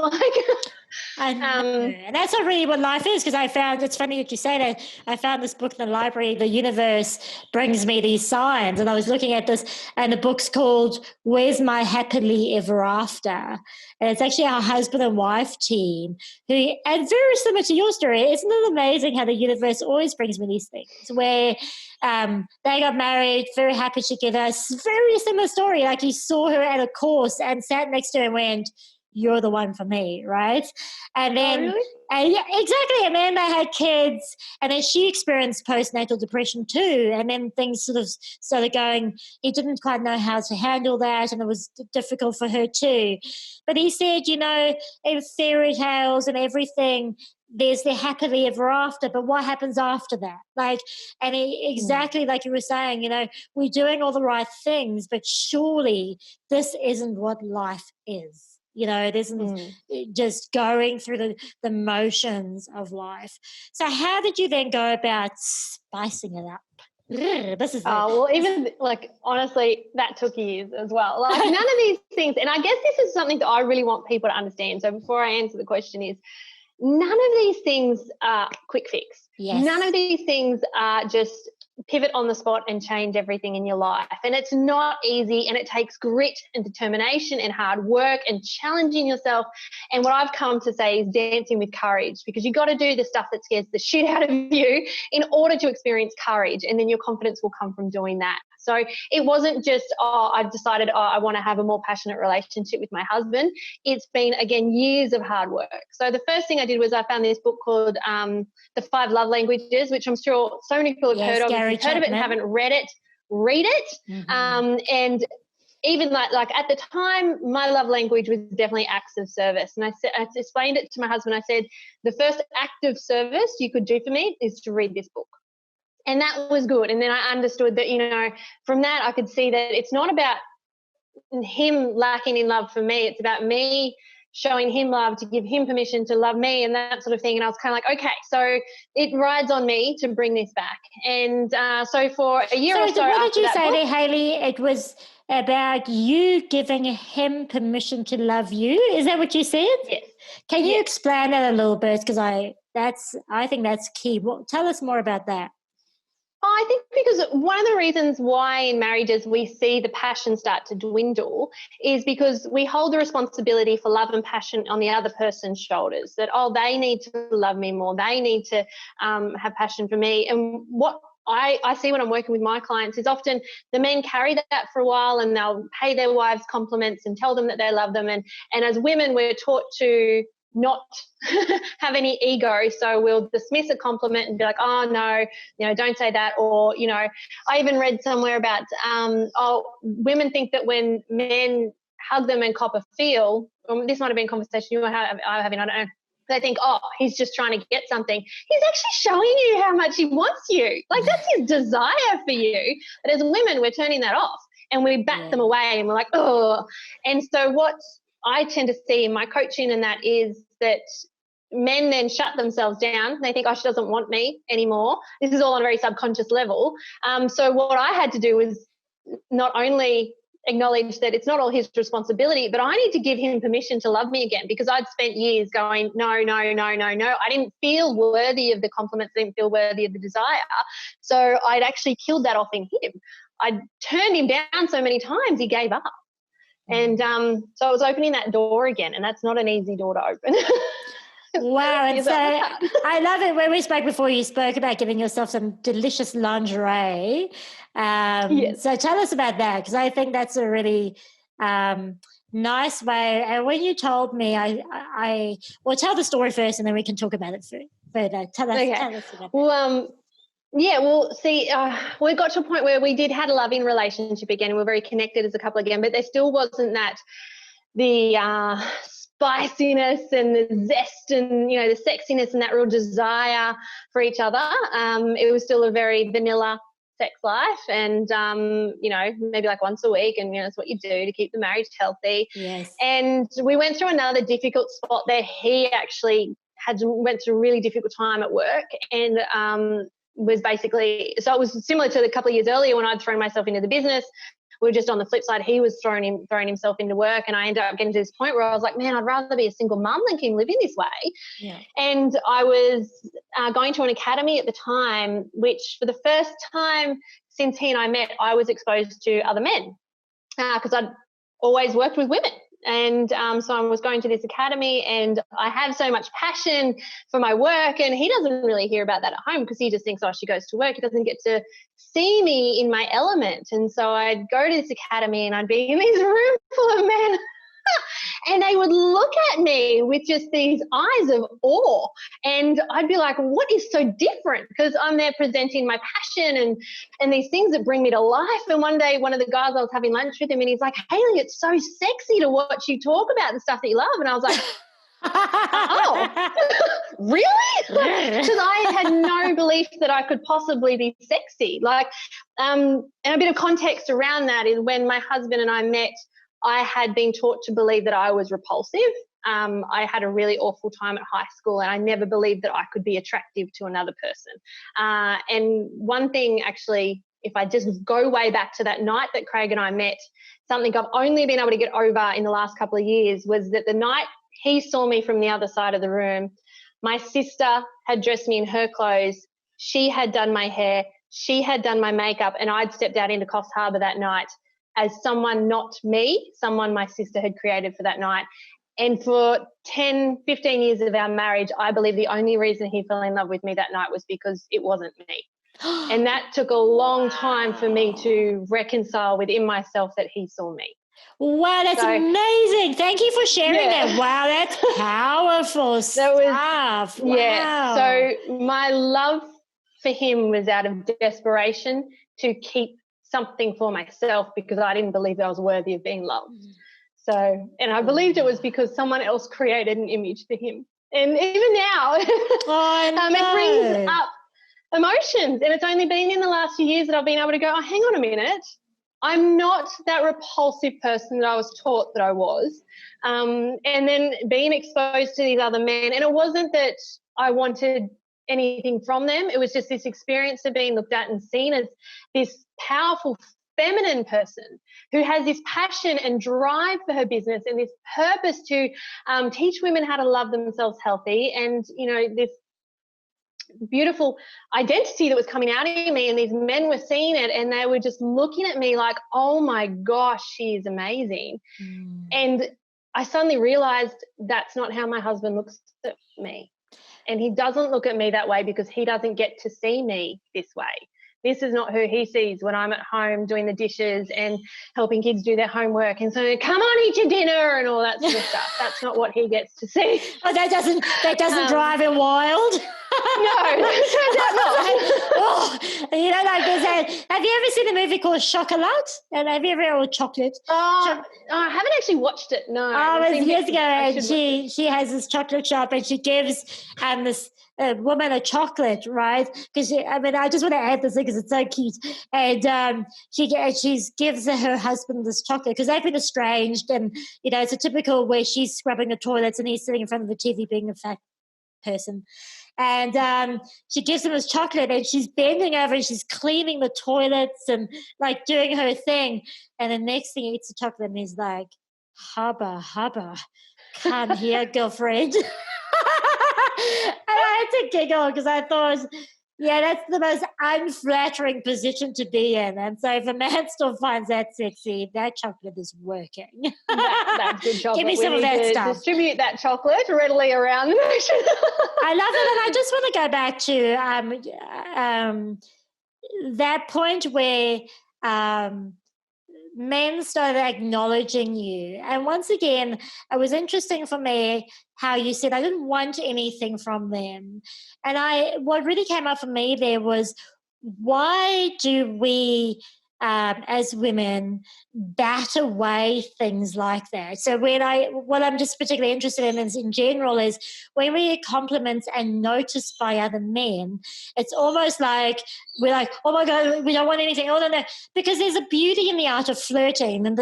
And that's not really what life is, because I found, it's funny that you say that, I found this book in the library, The Universe Brings Me These Signs, and I was looking at this, and the book's called Where's My Happily Ever After? And it's actually our husband and wife team who, and very similar to your story, isn't it amazing how the universe always brings me these things where they got married, very happy together, very similar story, like he saw her at a course and sat next to her and went, you're the one for me, right? And then, really? Yeah, exactly. And then they had kids, and then she experienced postnatal depression too. And then things sort of started going. He didn't quite know how to handle that, and it was difficult for her too. But he said, in fairy tales and everything, there's the happily ever after, but what happens after that? Exactly like you were saying, we're doing all the right things, but surely this isn't what life is. It isn't just going through the motions of life. So how did you then go about spicing it up? This is honestly, that took years as well. Like none of these things, and I guess this is something that I really want people to understand. So before I answer the question is, none of these things are quick fix. Yes. None of these things are just pivot on the spot and change everything in your life. And it's not easy, and it takes grit and determination and hard work and challenging yourself. And what I've come to say is dancing with courage, because you got to do the stuff that scares the shit out of you in order to experience courage, and then your confidence will come from doing that. So it wasn't just, I've decided, I want to have a more passionate relationship with my husband. It's been, again, years of hard work. So the first thing I did was I found this book called The 5 Love Languages, which I'm sure so many people have heard of. If you've heard of it and haven't read it, read it. Mm-hmm. And even like at the time, my love language was definitely acts of service. And I explained it to my husband. I said, the first act of service you could do for me is to read this book. And that was good. And then I understood that, from that I could see that it's not about him lacking in love for me. It's about me showing him love to give him permission to love me and that sort of thing. And I was kind of like, okay, so it rides on me to bring this back. And so for a year or so what after did you that say book, there, Hayley? It was about you giving him permission to love you. Is that what you said? yes. Can you Yes. explain that a little bit? Because I think that's key. Well, tell us more about that. I think because one of the reasons why in marriages we see the passion start to dwindle is because we hold the responsibility for love and passion on the other person's shoulders, that, oh, they need to love me more, they need to have passion for me. And what I see when I'm working with my clients is often the men carry that for a while and they'll pay their wives compliments and tell them that they love them. And as women, we're taught to not have any ego, so we'll dismiss a compliment and be like, oh no, don't say that. Or I even read somewhere about women think that when men hug them and cop a feel, this might have been a conversation you were having, I don't know, they think, oh, he's just trying to get something. He's actually showing you how much he wants you. Like, that's his desire for you. But as women, we're turning that off and we bat them away and we're like, oh. And so what I tend to see in my coaching and that is that men then shut themselves down. They think, oh, she doesn't want me anymore. This is all on a very subconscious level. So what I had to do was not only acknowledge that it's not all his responsibility, but I need to give him permission to love me again, because I'd spent years going, no. I didn't feel worthy of the compliments, I didn't feel worthy of the desire. So I'd actually killed that off in him. I'd turned him down so many times, he gave up. And so I was opening that door again, and that's not an easy door to open. Wow. And so I love it. When we spoke before, you spoke about giving yourself some delicious lingerie. Yes. So tell us about that, because I think that's a really nice way. And when you told me, well, tell the story first and then we can talk about it further. Tell us about it. Well, yeah, well, see, we got to a point where we did had a loving relationship again. We were very connected as a couple again, but there still wasn't the spiciness and the zest and, the sexiness and that real desire for each other. It was still a very vanilla sex life and, maybe like once a week, and, it's what you do to keep the marriage healthy. Yes. And we went through another difficult spot there. He actually went through a really difficult time at work and, was basically, so it was similar to a couple of years earlier when I'd thrown myself into the business. We were just on the flip side. He was throwing himself into work, and I ended up getting to this point where I was like, man, I'd rather be a single mum than keep living this way. Yeah. And I was going to an academy at the time, which for the first time since he and I met, I was exposed to other men because I'd always worked with women. And so I was going to this academy, and I have so much passion for my work, and he doesn't really hear about that at home because he just thinks, oh, she goes to work. He doesn't get to see me in my element. And so I'd go to this academy and I'd be in this room full of men and they would look at me with just these eyes of awe. And I'd be like, what is so different? Because I'm there presenting my passion and these things that bring me to life. And one day, one of the guys, I was having lunch with him and he's like, Hayley, it's so sexy to watch you talk about the stuff that you love. And I was like, oh, really? Because I had no belief that I could possibly be sexy. And a bit of context around that is when my husband and I met, I had been taught to believe that I was repulsive. I had a really awful time at high school and I never believed that I could be attractive to another person. And one thing actually, if I just go way back to that night that Craig and I met, something I've only been able to get over in the last couple of years was that the night he saw me from the other side of the room, my sister had dressed me in her clothes. She had done my hair. She had done my makeup, and I'd stepped out into Coffs Harbour that night as someone not me, someone my sister had created for that night. And for 10, 15 years of our marriage, I believe the only reason he fell in love with me that night was because it wasn't me. And that took a long time for me to reconcile within myself that he saw me. Wow, that's amazing. Thank you for sharing that. Wow, that's powerful stuff. Wow. Yeah. So my love for him was out of desperation to keep something for myself because I didn't believe that I was worthy of being loved. So, and I believed it was because someone else created an image for him. And even now, it brings up emotions. And it's only been in the last few years that I've been able to go, oh, hang on a minute. I'm not that repulsive person that I was taught that I was. And then being exposed to these other men, and it wasn't that I wanted anything from them. It was just this experience of being looked at and seen as this powerful feminine person who has this passion and drive for her business and this purpose to teach women how to love themselves healthy, and, you know, this beautiful identity that was coming out of me, and these men were seeing it and they were just looking at me like, oh my gosh, she is amazing. And I suddenly realized that's not how my husband looks at me, and he doesn't look at me that way because he doesn't get to see me this way. This is not who he sees when I'm at home doing the dishes and helping kids do their homework and saying, come on, eat your dinner and all that sort of stuff. That's not what he gets to see. Oh, that doesn't drive him wild. No, it turns out not. Oh, you know, like there's that. Have you ever seen a movie called Chocolat? And have you ever, or Chocolate? I haven't actually watched it. No. Oh, it was years ago, and she has this chocolate shop, and she gives this woman a chocolate, right? Because I just want to add this because it's so cute. And she gives her husband this chocolate because they've been estranged, and you know, it's a typical where she's scrubbing the toilets and he's sitting in front of the TV being a fat person. And she gives him his chocolate, and she's bending over and she's cleaning the toilets and like doing her thing. And the next thing he eats the chocolate and he's like, hubba, come here, girlfriend. And I had to giggle because I thought, yeah, that's the most unflattering position to be in. And so if a man still finds that sexy, that chocolate is working. That's good chocolate. Give me some of that stuff. Distribute that chocolate readily around the nation. I love it. And I just want to go back to that point where men started acknowledging you. And once again, it was interesting for me how you said, I didn't want anything from them. And what really came up for me there was, why do we, as women, bat away things like that? So what I'm just particularly interested in is, in general, is when we get compliments and noticed by other men, it's almost like we're like, oh my God, we don't want anything. Oh no, because there's a beauty in the art of flirting, and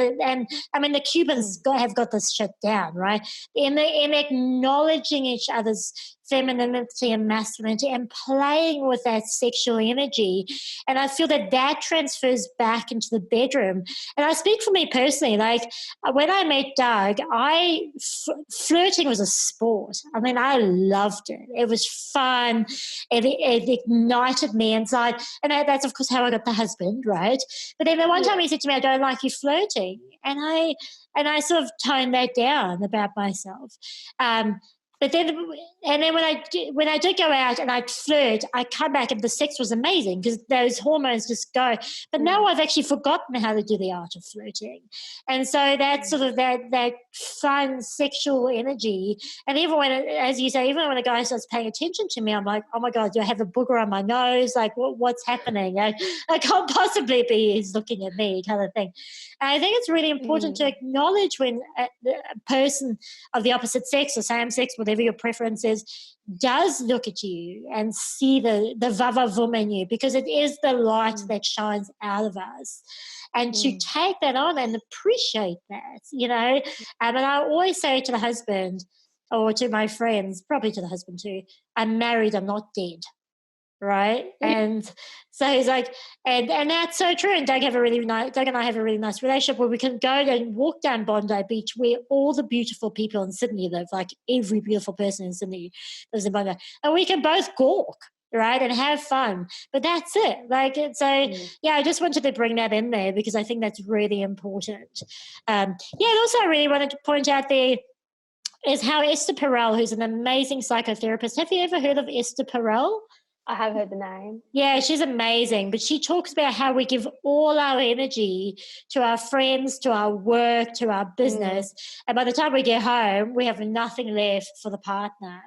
I mean the Cubans have got this shit down, right? In acknowledging each other's femininity and masculinity and playing with that sexual energy. And I feel that transfers back into the bedroom. And I speak for me personally, like when I met Doug, flirting was a sport. I mean, I loved it. It was fun. It ignited me inside. And that's, of course, how I got the husband, right? But then the one time he said to me, I don't like you flirting. And I sort of toned that down about myself. But then when I did go out and I'd flirt, I come back and the sex was amazing because those hormones just go. But now I've actually forgotten how to do the art of flirting. And so that sort of that fun sexual energy, and even when, as you say, even when a guy starts paying attention to me, I'm like, oh my God, do I have a booger on my nose? Like, what's happening? I can't possibly be he's looking at me, kind of thing. And I think it's really important to acknowledge when a person of the opposite sex or same sex, whatever your preference is, does look at you and see the vava vum in you, because it is the light that shines out of us. And to take that on and appreciate that, you know. And I always say to the husband, or to my friends, probably to the husband too, I'm married, I'm not dead. Right. And so he's like, and that's so true. And Doug and I have a really nice relationship where we can go and walk down Bondi Beach, where all the beautiful people in Sydney live, like every beautiful person in Sydney lives in Bondi, and we can both gawk, right, and have fun. But that's it. Like, so I just wanted to bring that in there because I think that's really important. And also I really wanted to point out there is how Esther Perel, who's an amazing psychotherapist. Have you ever heard of Esther Perel? I have heard the name. Yeah, she's amazing. But she talks about how we give all our energy to our friends, to our work, to our business. And by the time we get home, we have nothing left for the partner.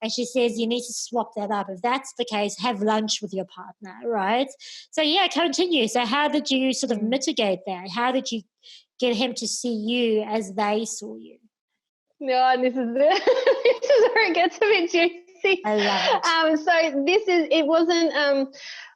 And she says you need to swap that up. If that's the case, have lunch with your partner, right? So, continue. So how did you sort of mitigate that? How did you get him to see you as they saw you? Yeah, and this is where it gets a bit juicy. sexy. I love it. So it wasn't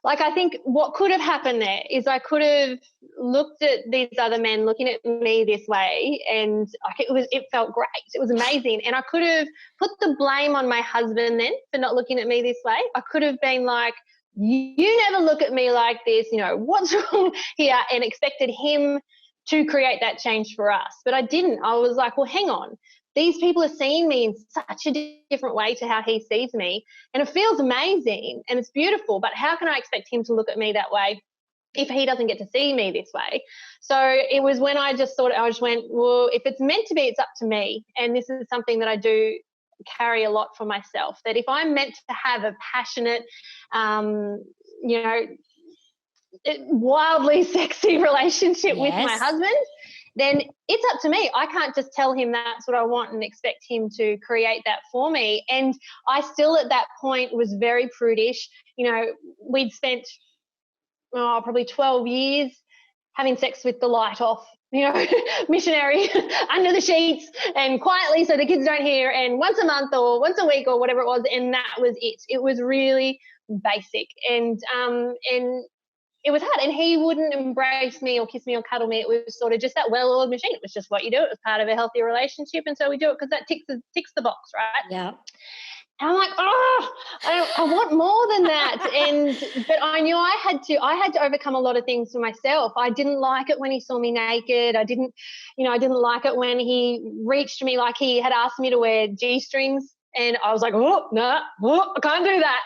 like, I think what could have happened there is I could have looked at these other men looking at me this way, and it felt great. It was amazing. And I could have put the blame on my husband then for not looking at me this way. I could have been like, you never look at me like this, what's wrong here, and expected him to create that change for us. But I didn't. I was like, well, hang on. These people are seeing me in such a different way to how he sees me. And it feels amazing and it's beautiful, but how can I expect him to look at me that way if he doesn't get to see me this way? So it was when I just went, well, if it's meant to be, it's up to me. And this is something that I do carry a lot for myself, that if I'm meant to have a passionate, wildly sexy relationship with my husband, then it's up to me. I can't just tell him that's what I want and expect him to create that for me. And I still at that point was very prudish. We'd spent probably 12 years having sex with the light off, missionary under the sheets and quietly so the kids don't hear, and once a month or once a week or whatever it was, and that was it. It was really basic, and it was hard, and he wouldn't embrace me or kiss me or cuddle me. It was sort of just that well-oiled machine. It was just what you do. It was part of a healthy relationship, and so we do it because that ticks the box, right? Yeah. And I'm like, I want more than that. But I knew I had to overcome a lot of things for myself. I didn't like it when he saw me naked. I didn't like it when he reached me like he had asked me to wear G-strings. And I was like, I can't do that.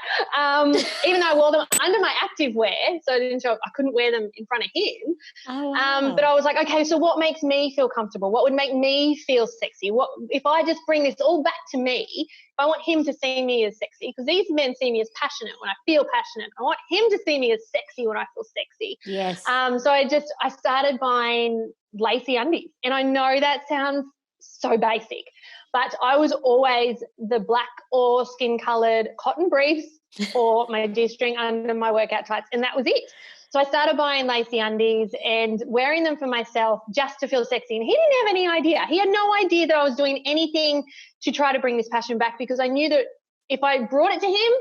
Even though I wore them under my active wear, so I couldn't wear them in front of him. Oh, wow. But I was like, okay, so what makes me feel comfortable? What would make me feel sexy? What if I just bring this all back to me? If I want him to see me as sexy, because these men see me as passionate when I feel passionate. I want him to see me as sexy when I feel sexy. Yes. So I started buying lacy undies, and I know that sounds so basic, but I was always the black or skin-coloured cotton briefs or my G-string under my workout tights, and that was it. So I started buying lacy undies and wearing them for myself just to feel sexy. And he didn't have any idea. He had no idea that I was doing anything to try to bring this passion back, because I knew that if I brought it to him,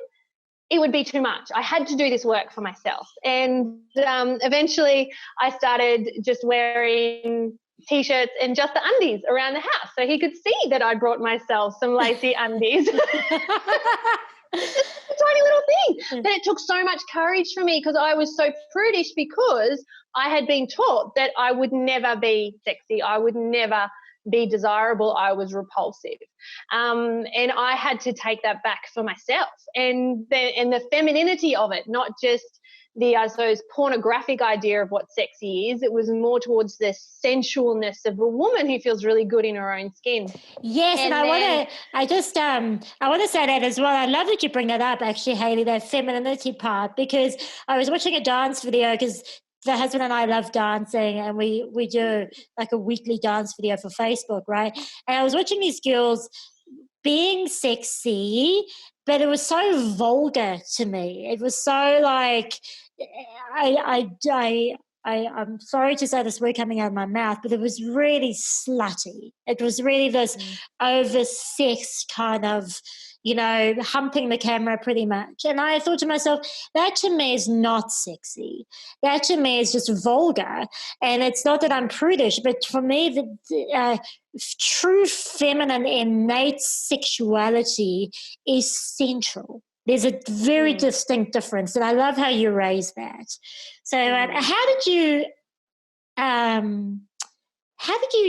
it would be too much. I had to do this work for myself. And eventually I started just wearing T-shirts and just the undies around the house, so he could see that I brought myself some lacy undies. Just a tiny little thing. But it took so much courage for me, because I was so prudish, because I had been taught that I would never be sexy. I would never be desirable. I was repulsive. And I had to take that back for myself, and the femininity of it, not just the, I suppose, pornographic idea of what sexy is. It was more towards the sensualness of a woman who feels really good in her own skin. Yes, and I want to say that as well. I love that you bring that up, actually, Hayley, that femininity part, because I was watching a dance video, because the husband and I love dancing, and we do like a weekly dance video for Facebook, right? And I was watching these girls being sexy, but it was so vulgar to me. It was so like, I'm sorry to say this word coming out of my mouth, but it was really slutty. It was really this over-sexed kind of, humping the camera pretty much. And I thought to myself, that to me is not sexy. That to me is just vulgar. And it's not that I'm prudish, but for me, the true feminine innate sexuality is central. There's a very distinct difference, and I love how you raised that. So, how did you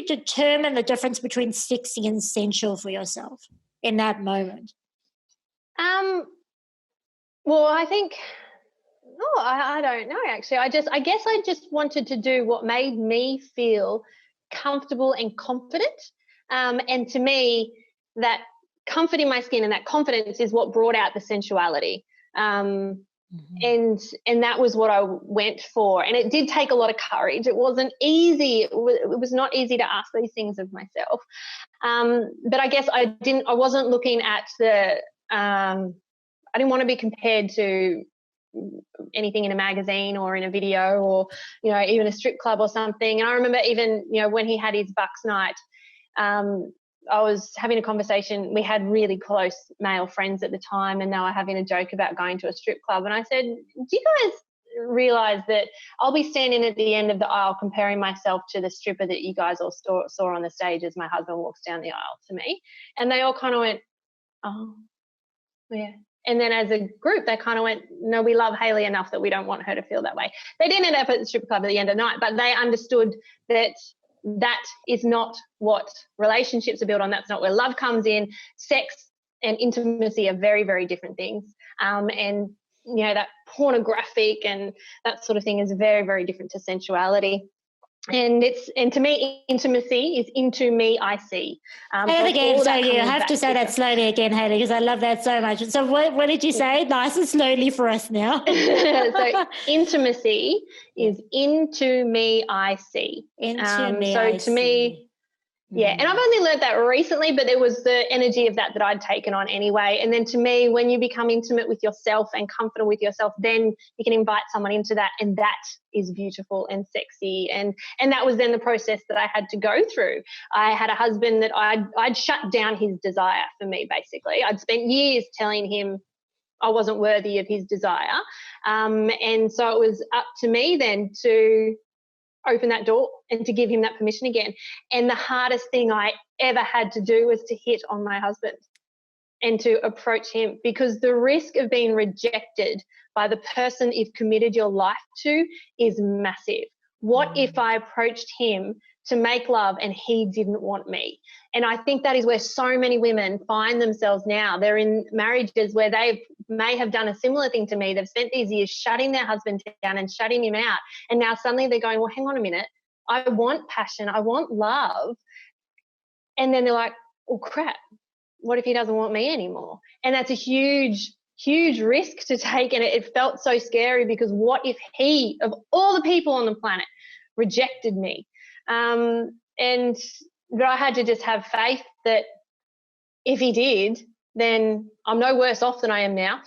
determine the difference between sexy and sensual for yourself in that moment? Well, I think, I don't know, actually. I guess I just wanted to do what made me feel comfortable and confident. And to me, that comfort in my skin and that confidence is what brought out the sensuality. And that was what I went for. And it did take a lot of courage. It wasn't easy. It was not easy to ask these things of myself. But I guess I wasn't looking at I didn't want to be compared to anything in a magazine or in a video or, even a strip club or something. And I remember even, when he had his Bucks night, I was having a conversation. We had really close male friends at the time, and they were having a joke about going to a strip club. And I said, do you guys realize that I'll be standing at the end of the aisle comparing myself to the stripper that you guys all saw on the stage as my husband walks down the aisle to me? And they all kind of went, oh, yeah. And then as a group, they kind of went, no, we love Hayley enough that we don't want her to feel that way. They didn't end up at the strip club at the end of the night, but they understood that that is not what relationships are built on. That's not where love comes in. Sex and intimacy are very, very different things. And, you know, that pornographic and that sort of thing is very, very different to sensuality. And to me, intimacy is into me, I see. Say it again. So you have to say that slowly again, Hayley, because I love that so much. So what did you say? Nice and slowly for us now. So intimacy is into me, I see. Into me, so I to see. Me, yeah, and I've only learned that recently, but there was the energy of that I'd taken on anyway. And then to me, when you become intimate with yourself and comfortable with yourself, then you can invite someone into that, and that is beautiful and sexy. And that was then the process that I had to go through. I had a husband that I'd shut down his desire for me, basically. I'd spent years telling him I wasn't worthy of his desire. And so it was up to me then to open that door and to give him that permission again. And the hardest thing I ever had to do was to hit on my husband and to approach him, because the risk of being rejected by the person you've committed your life to is massive. What if I approached him to make love and he didn't want me? And I think that is where so many women find themselves now. They're in marriages where they may have done a similar thing to me. They've spent these years shutting their husband down and shutting him out. And now suddenly they're going, well, hang on a minute. I want passion. I want love. And then they're like, oh, crap. What if he doesn't want me anymore? And that's a huge, huge risk to take. And it felt so scary, because what if he, of all the people on the planet, rejected me? But I had to just have faith that if he did, then I'm no worse off than I am now.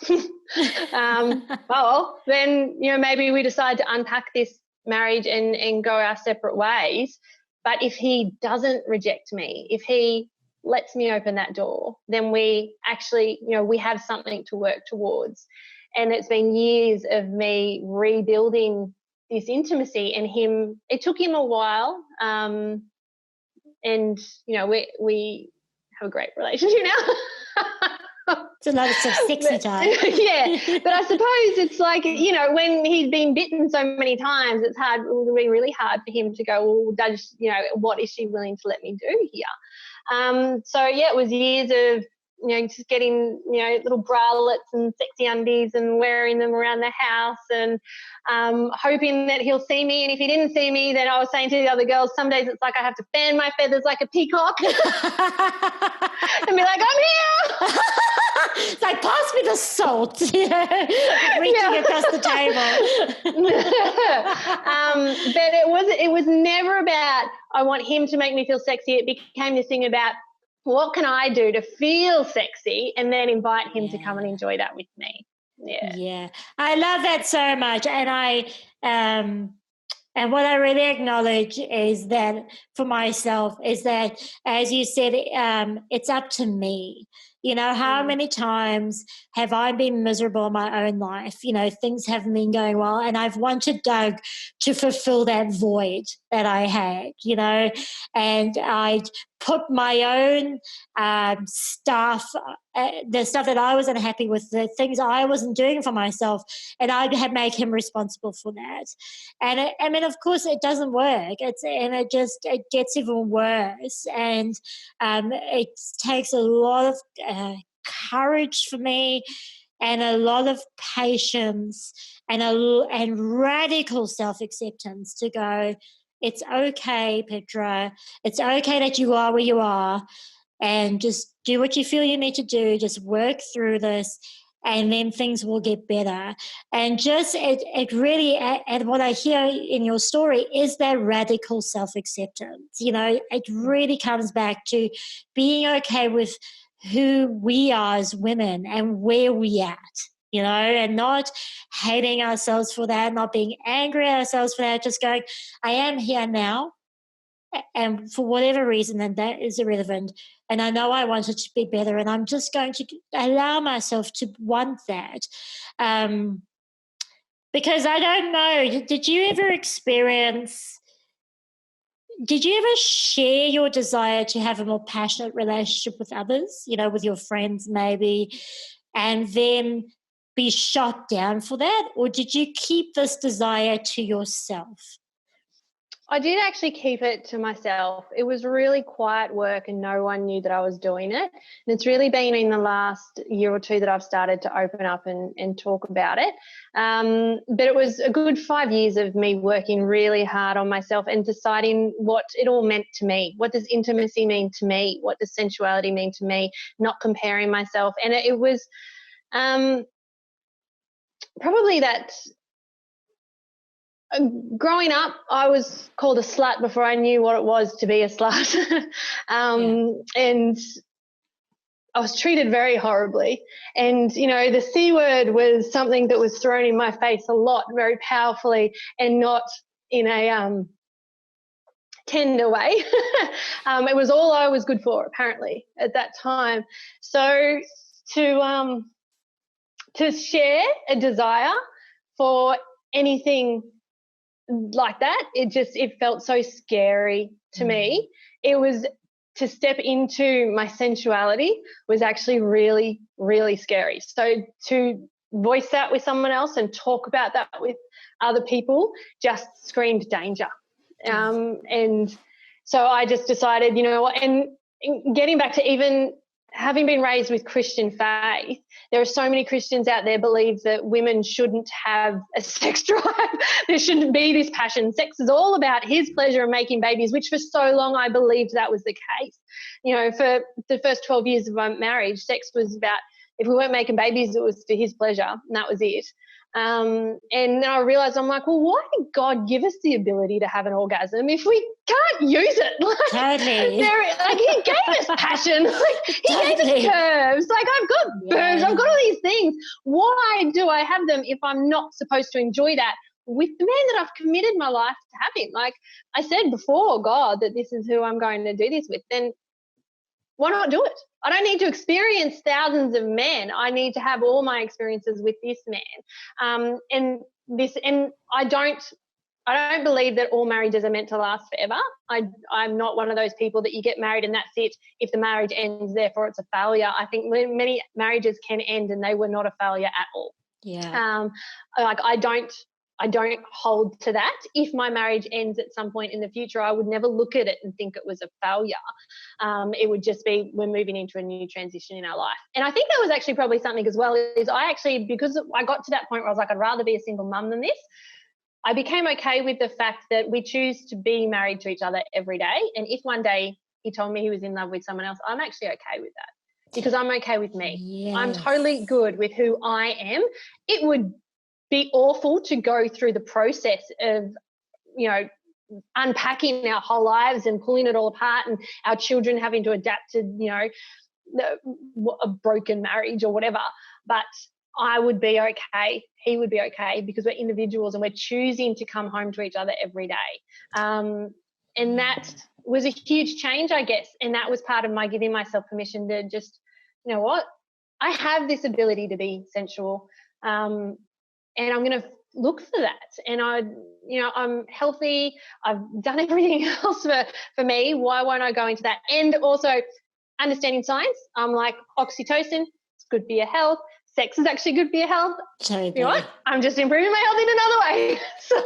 Well, then, you know, maybe we decide to unpack this marriage and go our separate ways. But if he doesn't reject me, if he lets me open that door, then we actually, you know, we have something to work towards. And it's been years of me rebuilding this intimacy, and him, it took him a while. And, you know, we have a great relationship now. It's a lot of sexy time. Yeah, but I suppose it's like, you know, when he's been bitten so many times, it's it'll be really hard for him to go, well, does, you know, what is she willing to let me do here? So, yeah, it was years of, you know, just getting, you know, little bralettes and sexy undies and wearing them around the house, and hoping that he'll see me. And if he didn't see me, then I was saying to the other girls, some days it's like I have to fan my feathers like a peacock and be like, I'm here. It's like, pass me the salt, you know, reaching across the table. But it was never about I want him to make me feel sexy. It became this thing about, what can I do to feel sexy, and then invite him to come and enjoy that with me. Yeah, I love that so much. And and what I really acknowledge is that for myself is that, as you said, it's up to me. You know, how many times have I been miserable in my own life? You know, things haven't been going well, and I've wanted Doug to fulfill that void that I had, you know, and I put my own stuff, the stuff that I was unhappy with, the things I wasn't doing for myself, and I'd make him responsible for that. And I mean, of course, it doesn't work. It gets even worse, and it takes a lot of courage for me, and a lot of patience, and radical self-acceptance to go, it's okay, Petra. It's okay that you are where you are, and just do what you feel you need to do. Just work through this, and then things will get better. And just it really, and what I hear in your story is that radical self-acceptance. You know, it really comes back to being okay with who we are as women and where we at. You know, and not hating ourselves for that, not being angry at ourselves for that, just going, I am here now, and for whatever reason, then that is irrelevant. And I know I want it to be better, and I'm just going to allow myself to want that. Because I don't know, did you ever share your desire to have a more passionate relationship with others, with your friends maybe, and then be shot down for that? Or did you keep this desire to yourself? I did actually keep it to myself. It was really quiet work and no one knew that I was doing it. And it's really been in the last year or two that I've started to open up and talk about it. But it was a good 5 years of me working really hard on myself and deciding what it all meant to me. What does intimacy mean to me? What does sensuality mean to me? Not comparing myself. And it was probably that. Growing up, I was called a slut before I knew what it was to be a slut. And I was treated very horribly. And, the C word was something that was thrown in my face a lot, very powerfully, and not in a tender way. It was all I was good for, apparently, at that time. So to share a desire for anything like that, it felt so scary to me. It was to step into my sensuality was actually really, really scary. So to voice that with someone else and talk about that with other people just screamed danger. And so I just decided, and getting back to even having been raised with Christian faith, there are so many Christians out there believe that women shouldn't have a sex drive. There shouldn't be this passion. Sex is all about his pleasure and making babies, which for so long I believed that was the case. For the first 12 years of my marriage, sex was about, if we weren't making babies, it was for his pleasure, and that was it. And then I realised, I'm like, well, why did God give us the ability to have an orgasm if we can't use it? Totally. He gave us passion. He gave us curves. I've got boobs. I've got all these things. Why do I have them if I'm not supposed to enjoy that with the man that I've committed my life to having? Like I said before, God, that this is who I'm going to do this with. Then why not do it? I don't need to experience thousands of men. I need to have all my experiences with this man. And I don't believe that all marriages are meant to last forever. I'm not one of those people that you get married and that's it. If the marriage ends, therefore it's a failure. I think many marriages can end and they were not a failure at all. Yeah. I don't hold to that. If my marriage ends at some point in the future, I would never look at it and think it was a failure. It would just be we're moving into a new transition in our life. And I think that was actually probably something as well, is because I got to that point where I was like, I'd rather be a single mum than this. I became okay with the fact that we choose to be married to each other every day. And if one day he told me he was in love with someone else, I'm actually okay with that because I'm okay with me. Yes. I'm totally good with who I am. It would be awful to go through the process of, unpacking our whole lives and pulling it all apart and our children having to adapt to, a broken marriage or whatever. But I would be okay. He would be okay because we're individuals and we're choosing to come home to each other every day. And that was a huge change, I guess. And that was part of my giving myself permission to just, you know what, I have this ability to be sensual. And I'm going to look for that. And I'm healthy. I've done everything else for me. Why won't I go into that? And also understanding science. I'm like, oxytocin, it's good for your health. Sex is actually good for your health. Totally. You know what? I'm just improving my health in another way. So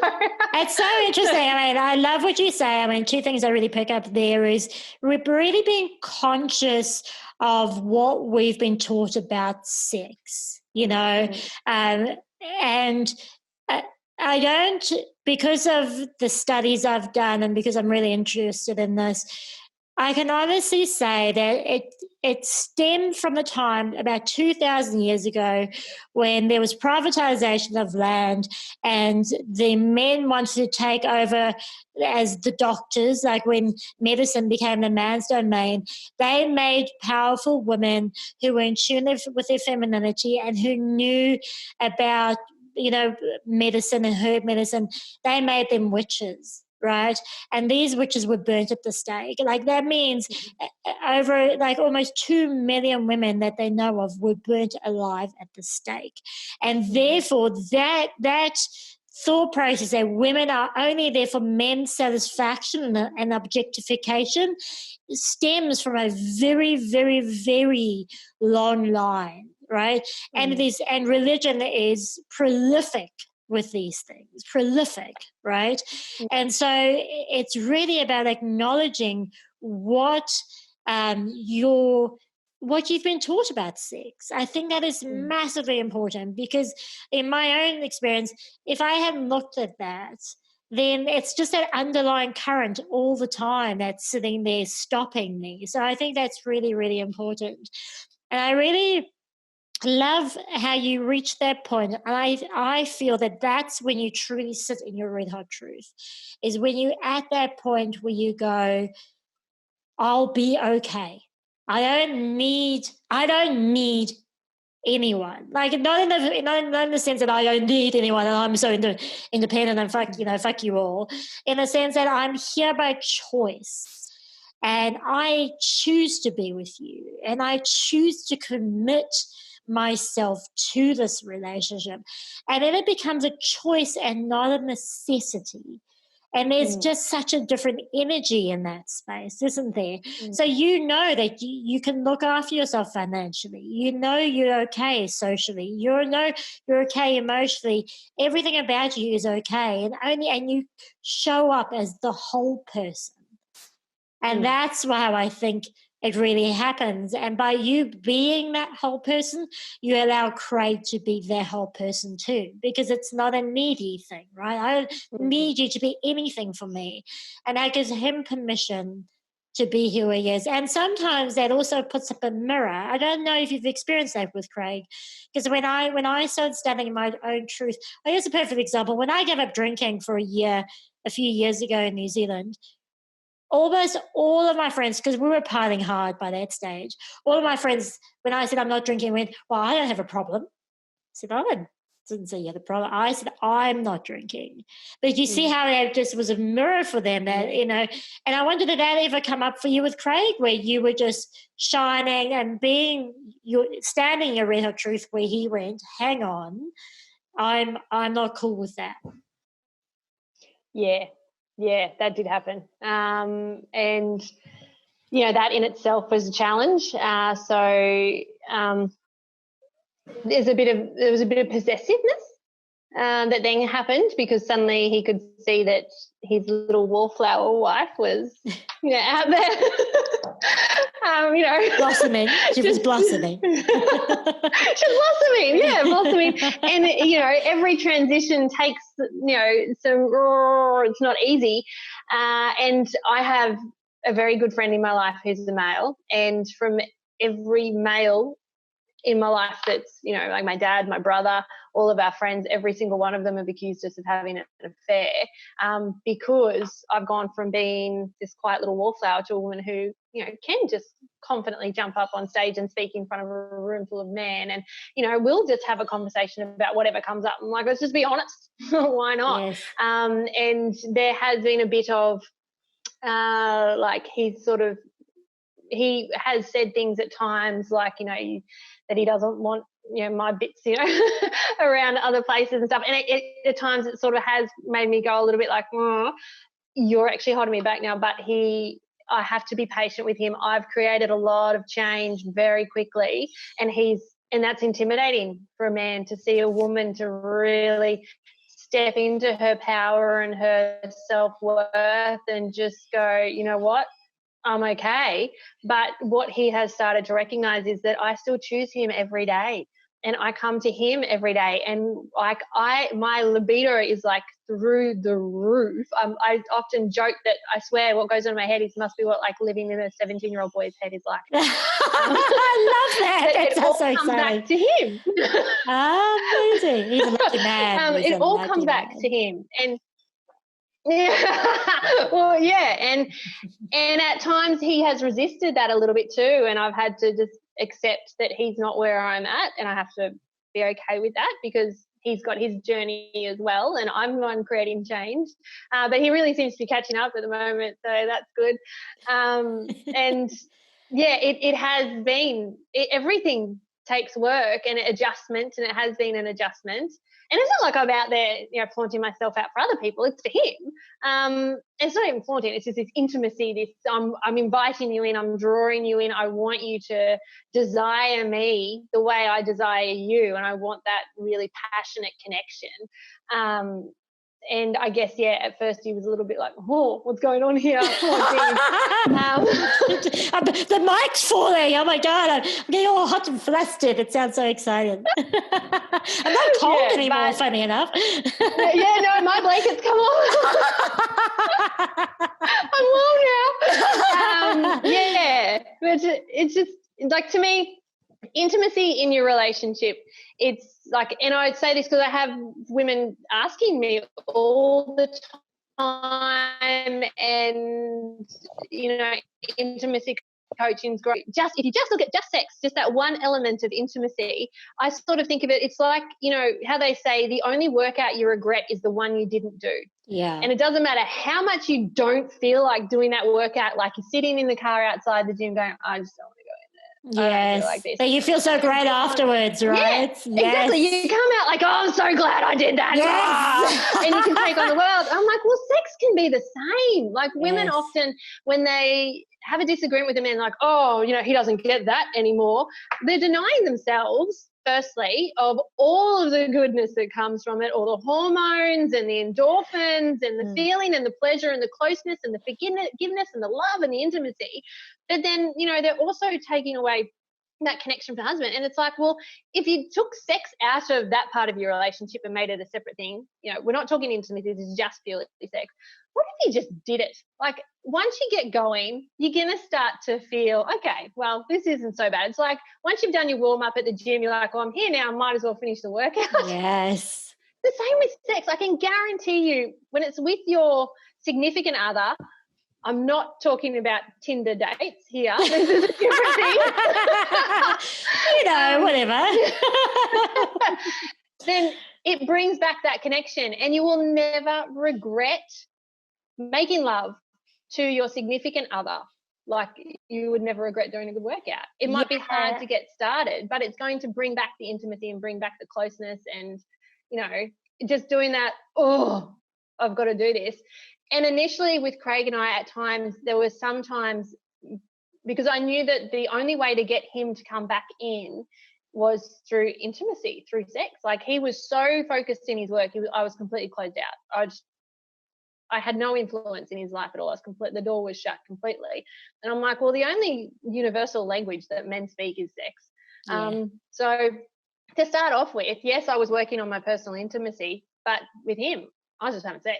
it's so interesting. I love what you say. Two things I really pick up there is really being conscious of what we've been taught about sex, and I don't, because of the studies I've done and because I'm really interested in this, I can honestly say that it stemmed from the time about 2,000 years ago when there was privatization of land and the men wanted to take over as the doctors, like when medicine became the man's domain. They made powerful women who were in tune with their femininity and who knew about medicine and herb medicine. They made them witches. right? And these witches were burnt at the stake. Like that means over like almost 2 million women that they know of were burnt alive at the stake. And therefore that thought process that women are only there for men's satisfaction and objectification stems from a very, very, very long line, right? And religion is prolific with these things, prolific, right? And so it's really about acknowledging what you've been taught about sex. I think that is massively important, because in my own experience, if I hadn't looked at that, then it's just that underlying current all the time that's sitting there stopping me. So I think that's really, really important. And I really love how you reach that point. I feel that that's when you truly sit in your red hot truth, is when you're at that point where you go, I'll be okay. I don't need anyone. Like not in the sense that I don't need anyone and I'm so independent and fuck you all. In the sense that I'm here by choice and I choose to be with you and I choose to commit myself to this relationship. And then it becomes a choice and not a necessity. And there's just such a different energy in that space, isn't there? So you know that you can look after yourself financially. You know you're okay socially. You know you're okay emotionally. Everything about you is okay. And you show up as the whole person. And that's how I think it really happens. And by you being that whole person, you allow Craig to be their whole person too, because it's not a needy thing, right? I don't need you to be anything for me. And that gives him permission to be who he is. And sometimes that also puts up a mirror. I don't know if you've experienced that with Craig, because when I started standing in my own truth, here's a perfect example. When I gave up drinking for a few years ago in New Zealand, almost all of my friends, because we were partying hard by that stage, all of my friends, when I said I'm not drinking, went, well, I don't have a problem. I said, I didn't say you had a problem. I said, I'm not drinking. But you see how that just was a mirror for them, that, and I wonder, did that ever come up for you with Craig, where you were just shining and standing in your red hot truth, where he went, hang on, I'm not cool with that. Yeah, that did happen. And, that in itself was a challenge. There was a bit of possessiveness that then happened, because suddenly he could see that his little wallflower wife was, out there. Blossoming. She was blossoming. She's blossoming. And, every transition takes, it's not easy. And I have a very good friend in my life who's a male, and from every male in my life that's, like my dad, my brother, all of our friends, every single one of them have accused us of having an affair, because I've gone from being this quiet little wallflower to a woman who, can just confidently jump up on stage and speak in front of a room full of men, and, we'll just have a conversation about whatever comes up. I'm like, let's just be honest. Why not? Yes. And there has been a bit of he has said things at times like, that he doesn't want, my bits, around other places and stuff. And at times it sort of has made me go a little bit like, you're actually holding me back now. But I have to be patient with him. I've created a lot of change very quickly, and that's intimidating for a man, to see a woman to really step into her power and her self-worth and just go, you know what? I'm okay. But what he has started to recognize is that I still choose him every day, and I come to him every day, and my libido is like through the roof. I often joke that I swear what goes on in my head must be what like living in a 17-year-old boy's head is like. I love that. That sounds so exciting. Back to him. Amazing. Even like your man. It all comes back to him, and well, yeah, and at times he has resisted that a little bit too, and I've had to just accept that he's not where I'm at, and I have to be okay with that, because he's got his journey as well, and I'm the one creating change. But he really seems to be catching up at the moment, so that's good. And yeah, it has been, everything takes work and adjustment, and it has been an adjustment. And it's not like I'm out there, flaunting myself out for other people. It's for him. It's not even flaunting. It's just this intimacy. I'm inviting you in. I'm drawing you in. I want you to desire me the way I desire you, and I want that really passionate connection. And I guess, at first he was a little bit like, oh, what's going on here? The mic's falling. Oh, my God. I'm getting all hot and flustered. It sounds so exciting. I'm not cold anymore, funny enough. No, my blanket's come on. I'm warm now. But it's just, like, to me, intimacy in your relationship, it's like, and I'd say this because I have women asking me all the time, and intimacy coaching is great. If you just look at just sex, just that one element of intimacy, I sort of think of it, it's like, how they say the only workout you regret is the one you didn't do. Yeah. And it doesn't matter how much you don't feel like doing that workout, like you're sitting in the car outside the gym going, I just don't want to go in there. Yes, like this. But you feel so great afterwards, right? Yeah, exactly. You come out like, oh, I'm so glad I did that. Yes. And you can take on the world. I'm like, well, sex can be the same. Like, women often, when they have a disagreement with a man, like, oh, he doesn't get that anymore, they're denying themselves, firstly, of all of the goodness that comes from it, all the hormones and the endorphins and the feeling and the pleasure and the closeness and the forgiveness and the love and the intimacy. But then, they're also taking away that connection for the husband. And it's like, well, if you took sex out of that part of your relationship and made it a separate thing, we're not talking intimacy, this is just purely sex. What if you just did it? Like, once you get going, you're going to start to feel, okay, well, this isn't so bad. It's like, once you've done your warm up at the gym, you're like, well, I'm here now, I might as well finish the workout. Yes. The same with sex. I can guarantee you, when it's with your significant other, I'm not talking about Tinder dates here. This is a different thing. Whatever. Then it brings back that connection, and you will never regret making love to your significant other. Like, you would never regret doing a good workout. It might be hard to get started, but it's going to bring back the intimacy and bring back the closeness, and, just doing that, oh, I've got to do this. And initially with Craig and I, at times, there were sometimes, because I knew that the only way to get him to come back in was through intimacy, through sex. Like, he was so focused in his work, I was completely closed out. I had no influence in his life at all. The door was shut completely. And I'm like, well, the only universal language that men speak is sex. Yeah. So to start off with, yes, I was working on my personal intimacy, but with him, I was just having sex.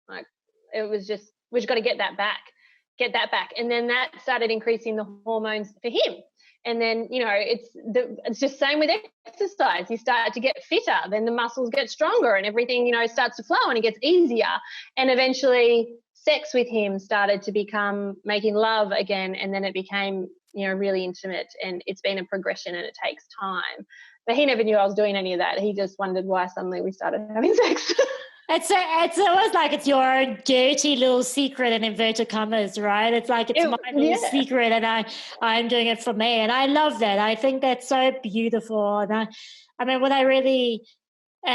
Like, it was just, we just got to get that back. And then that started increasing the hormones for him. And then, it's just same with exercise. You start to get fitter, then the muscles get stronger, and everything, starts to flow, and it gets easier. And eventually sex with him started to become making love again. And then it became, really intimate, and it's been a progression, and it takes time. But he never knew I was doing any of that. He just wondered why suddenly we started having sex. It's almost like it's your dirty little secret in inverted commas, right? It's like it's my little secret, and I'm doing it for me. And I love that. I think that's so beautiful. And I mean, what I really, so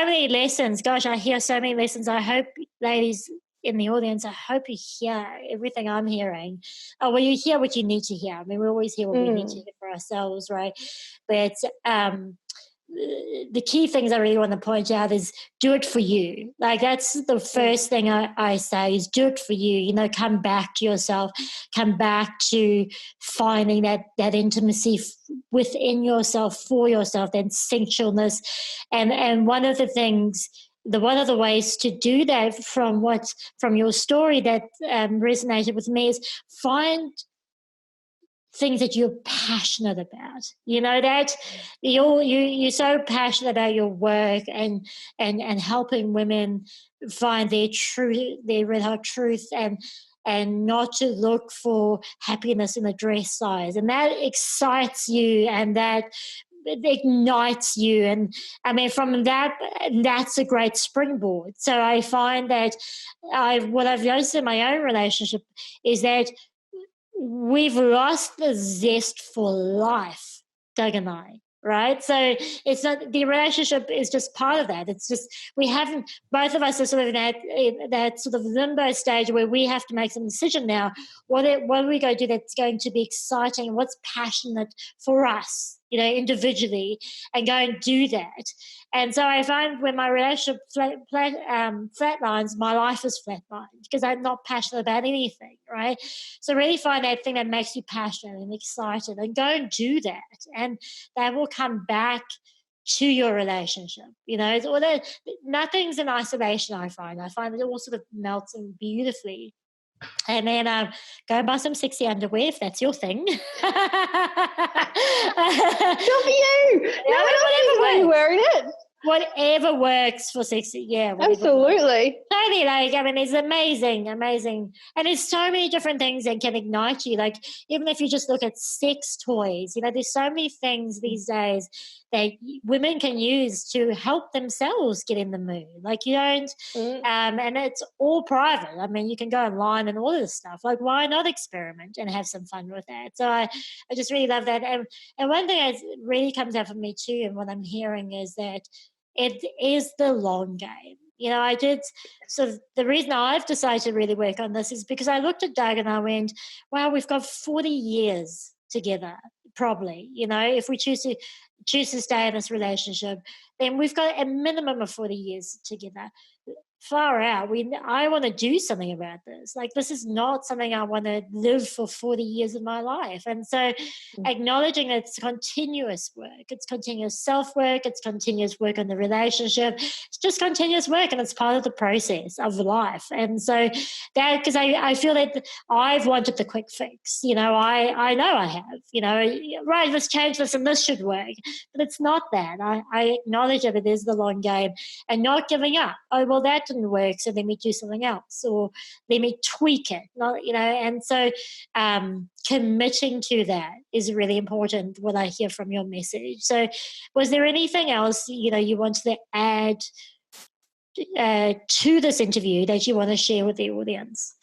many lessons. Gosh, I hear so many lessons. I hope, ladies in the audience, I hope you hear everything I'm hearing. Oh, well, you hear what you need to hear. I mean, we always hear what we need to hear for ourselves, right? But the key things I really want to point out is do it for you. Like, that's the first thing I say is do it for you. Come back to yourself, come back to finding that from within yourself, for yourself, that instinctualness. And one of the ways to do that from your story that resonated with me is find things that you're passionate about. That you're so passionate about your work and helping women find their truth, their red hot truth, and not to look for happiness in a dress size. And that excites you, and that ignites you. And I mean, from that's a great springboard. So I find that what I've noticed in my own relationship is that we've lost the zest for life, Doug and I. Right. So it's not, the relationship is just part of that. It's just, we haven't, both of us are sort of in that sort of limbo stage where we have to make some decision now. What are we going to do that's going to be exciting, and what's passionate for us, individually, and go and do that. And so I find when my relationship flatlines, my life is flatlined because I'm not passionate about anything, right? So really find that thing that makes you passionate and excited, and go and do that. And that will come back to your relationship. Nothing's in isolation, I find. I find it all sort of melts in beautifully. And then go and buy some sexy underwear if that's your thing. Good for you. No one else is going to be wearing it. Whatever works for sexy, yeah. Absolutely. Totally, it's amazing. And there's so many different things that can ignite you. Like, even if you just look at sex toys, there's so many things these days that women can use to help themselves get in the mood. Like, you don't, and it's all private. I mean, you can go online and all of this stuff. Like, why not experiment and have some fun with that? So I just really love that. And one thing that really comes out for me too, and what I'm hearing is that it is the long game. I did sort of, the reason I've decided to really work on this is because I looked at Doug and I went, wow, we've got 40 years together, probably. If we choose to stay in this relationship, then we've got a minimum of 40 years together. Far out. I want to do something about this. Like, this is not something I want to live for 40 years of my life. And so acknowledging that it's continuous work, it's continuous self-work, it's continuous work on the relationship, it's just continuous work, and it's part of the process of life. And so that, because I feel that I've wanted the quick fix. I know I have, right, let's change this and this should work. But it's not that. I acknowledge that it is the long game, and not giving up. Oh, well, that didn't work, so let me do something else, or let me tweak it. And so committing to that is really important, what I hear from your message. So was there anything else you wanted to add to this interview that you want to share with the audience?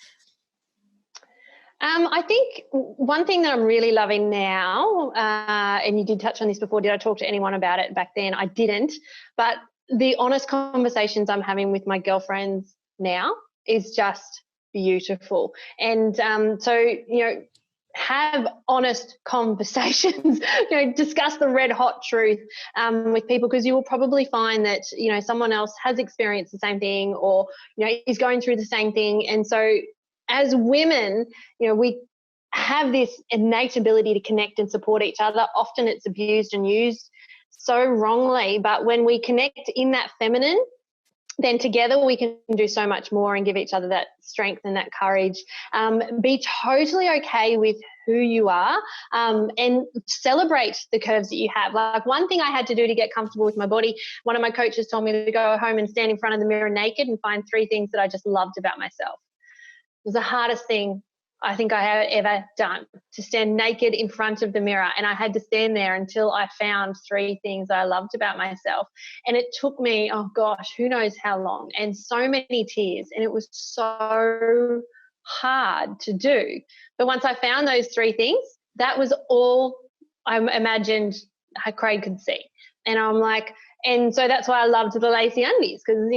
I think one thing that I'm really loving now, and you did touch on this before, did I talk to anyone about it back then? I didn't, but the honest conversations I'm having with my girlfriends now is just beautiful. And so, have honest conversations, discuss the red hot truth with people, because you will probably find that, someone else has experienced the same thing, or, is going through the same thing. And so as women, we have this innate ability to connect and support each other. Often it's abused and used so wrongly, but when we connect in that feminine, then together we can do so much more and give each other that strength and that courage. Be totally okay with who you are, and celebrate the curves that you have. Like, one thing I had to do to get comfortable with my body, one of my coaches told me to go home and stand in front of the mirror naked and find 3 things that I just loved about myself. It was the hardest thing I think I have ever done, to stand naked in front of the mirror. And I had to stand there until I found 3 things I loved about myself. And it took me, oh gosh, who knows how long, and so many tears. And it was so hard to do. But once I found those 3 things, that was all I imagined Craig could see. And I'm like, and so that's why I loved the lacy undies, because,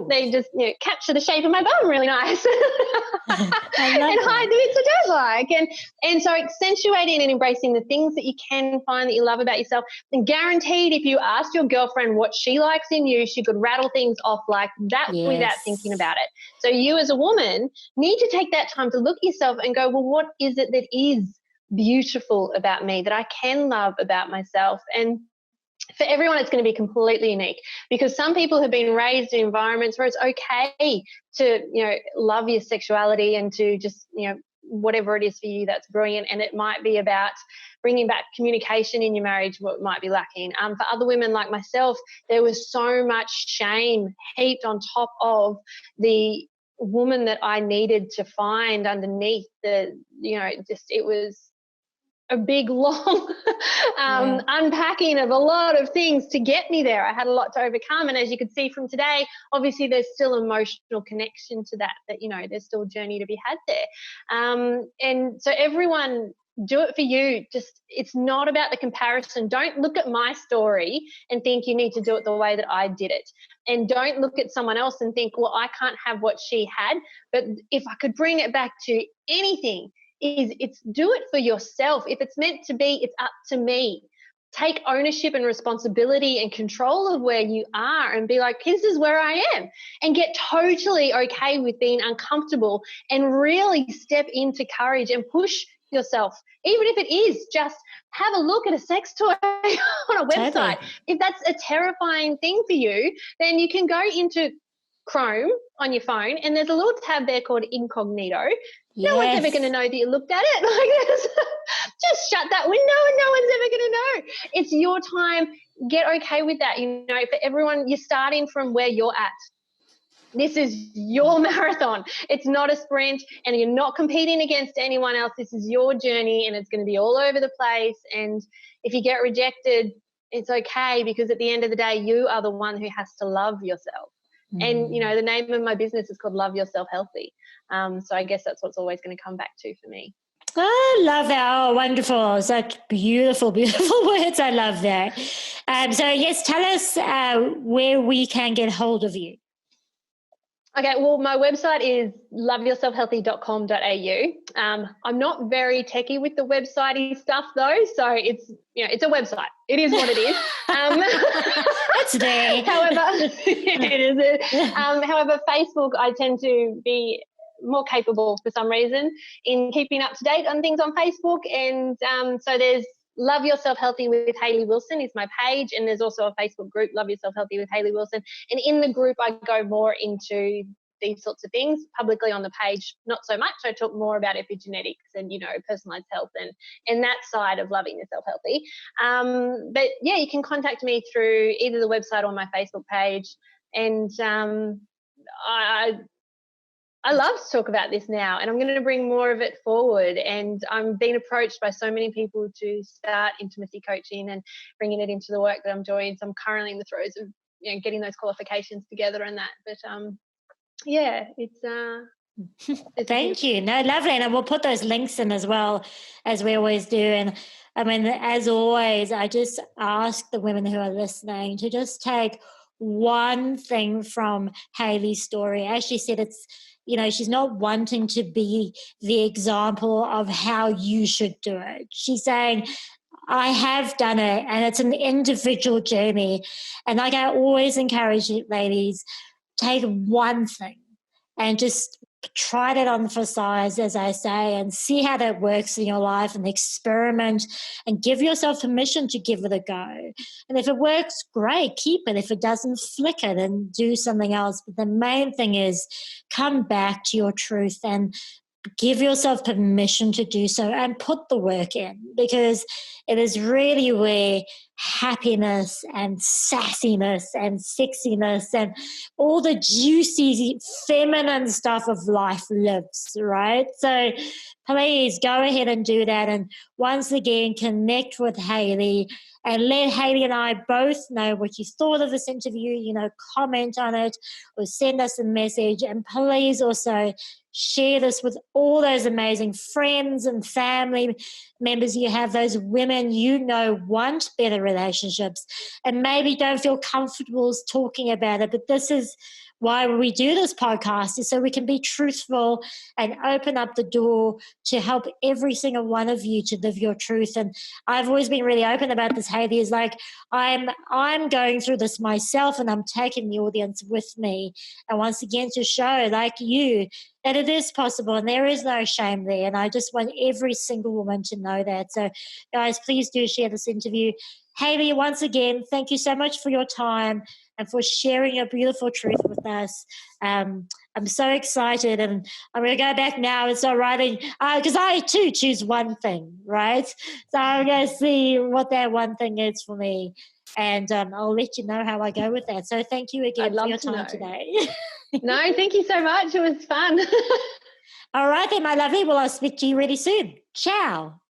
they just, capture the shape of my bum really nice and hide the bits I don't like. And so accentuating and embracing the things that you can find that you love about yourself. And guaranteed, if you asked your girlfriend what she likes in you, she could rattle things off like that without thinking about it. So you as a woman need to take that time to look at yourself and go, well, what is it that is beautiful about me, that I can love about myself? And for everyone, it's going to be completely unique, because some people have been raised in environments where it's okay to, love your sexuality and to just, whatever it is for you, that's brilliant. And it might be about bringing back communication in your marriage, what might be lacking. For other women like myself, there was so much shame heaped on top of the woman that I needed to find underneath the, it was a big, long unpacking of a lot of things to get me there. I had a lot to overcome. And as you could see from today, obviously there's still emotional connection to that, there's still a journey to be had there. And so everyone, do it for you. Just, it's not about the comparison. Don't look at my story and think you need to do it the way that I did it. And don't look at someone else and think, well, I can't have what she had. But if I could bring it back to anything, it's do it for yourself. If it's meant to be, it's up to me. Take ownership and responsibility and control of where you are and be like, this is where I am, and get totally okay with being uncomfortable and really step into courage and push yourself, even if it is just have a look at a sex toy on a website. Totally. If that's a terrifying thing for you, then you can go into Chrome on your phone and there's a little tab there called incognito. Yes. No one's ever going to know that you looked at it. Like, just shut that window and no one's ever going to know. It's your time. Get okay with that. For everyone, you're starting from where you're at. This is your marathon. It's not a sprint, and you're not competing against anyone else. This is your journey, and it's going to be all over the place. And if you get rejected, it's okay, because at the end of the day, you are the one who has to love yourself. And, the name of my business is called Love Yourself Healthy. So I guess that's what's always going to come back to for me. I love that. Oh, wonderful. Such beautiful, beautiful words. I love that. So, yes, tell us where we can get hold of you. Okay, well, my website is loveyourselfhealthy.com.au. I'm not very techie with the website-y stuff though, so it's a website. It is what it is. It's there. However, it is. However, Facebook, I tend to be more capable for some reason in keeping up to date on things on Facebook, and so there's Love Yourself Healthy with Hayley Wilson is my page, and there's also a Facebook group, Love Yourself Healthy with Hayley Wilson. And in the group, I go more into these sorts of things. Publicly on the page, not so much. I talk more about epigenetics and, personalized health and that side of loving yourself healthy. But yeah, you can contact me through either the website or my Facebook page. And I love to talk about this now, and I'm going to bring more of it forward. And I'm being approached by so many people to start intimacy coaching and bringing it into the work that I'm doing. So I'm currently in the throes of, getting those qualifications together and that. But yeah, it's Thank you. No, lovely. And we'll put those links in as well, as we always do. And I mean, as always, I just ask the women who are listening to just take one thing from Hayley's story. As she said, it's, she's not wanting to be the example of how you should do it. She's saying, I have done it, and it's an individual journey. And like I always encourage ladies, take one thing and just try it on for size, as I say, and see how that works in your life, and experiment and give yourself permission to give it a go. And if it works, great, keep it. If it doesn't, flick it and do something else. But the main thing is come back to your truth and give yourself permission to do so, and put the work in, because it is really where happiness and sassiness and sexiness and all the juicy feminine stuff of life lives, right? So please go ahead and do that. And once again, connect with Hayley and let Hayley and I both know what you thought of this interview. Comment on it or send us a message. And please also share this with all those amazing friends and family members you have, those women want better relationships and maybe don't feel comfortable talking about it. But this is why we do this podcast, is so we can be truthful and open up the door to help every single one of you to live your truth. And I've always been really open about this, Hayley, is like I'm going through this myself, and I'm taking the audience with me. And once again, to show, like you, that it is possible and there is no shame there. And I just want every single woman to know that. So guys, please do share this interview. Hayley, once again, thank you so much for your time and for sharing your beautiful truth with us. I'm so excited, and I'm going to go back now and start writing, because I too choose one thing, right? So I'm going to see what that one thing is for me, and I'll let you know how I go with that. So thank you again for your time today. No, thank you so much. It was fun. All right then, my lovely. Well, I'll speak to you really soon. Ciao.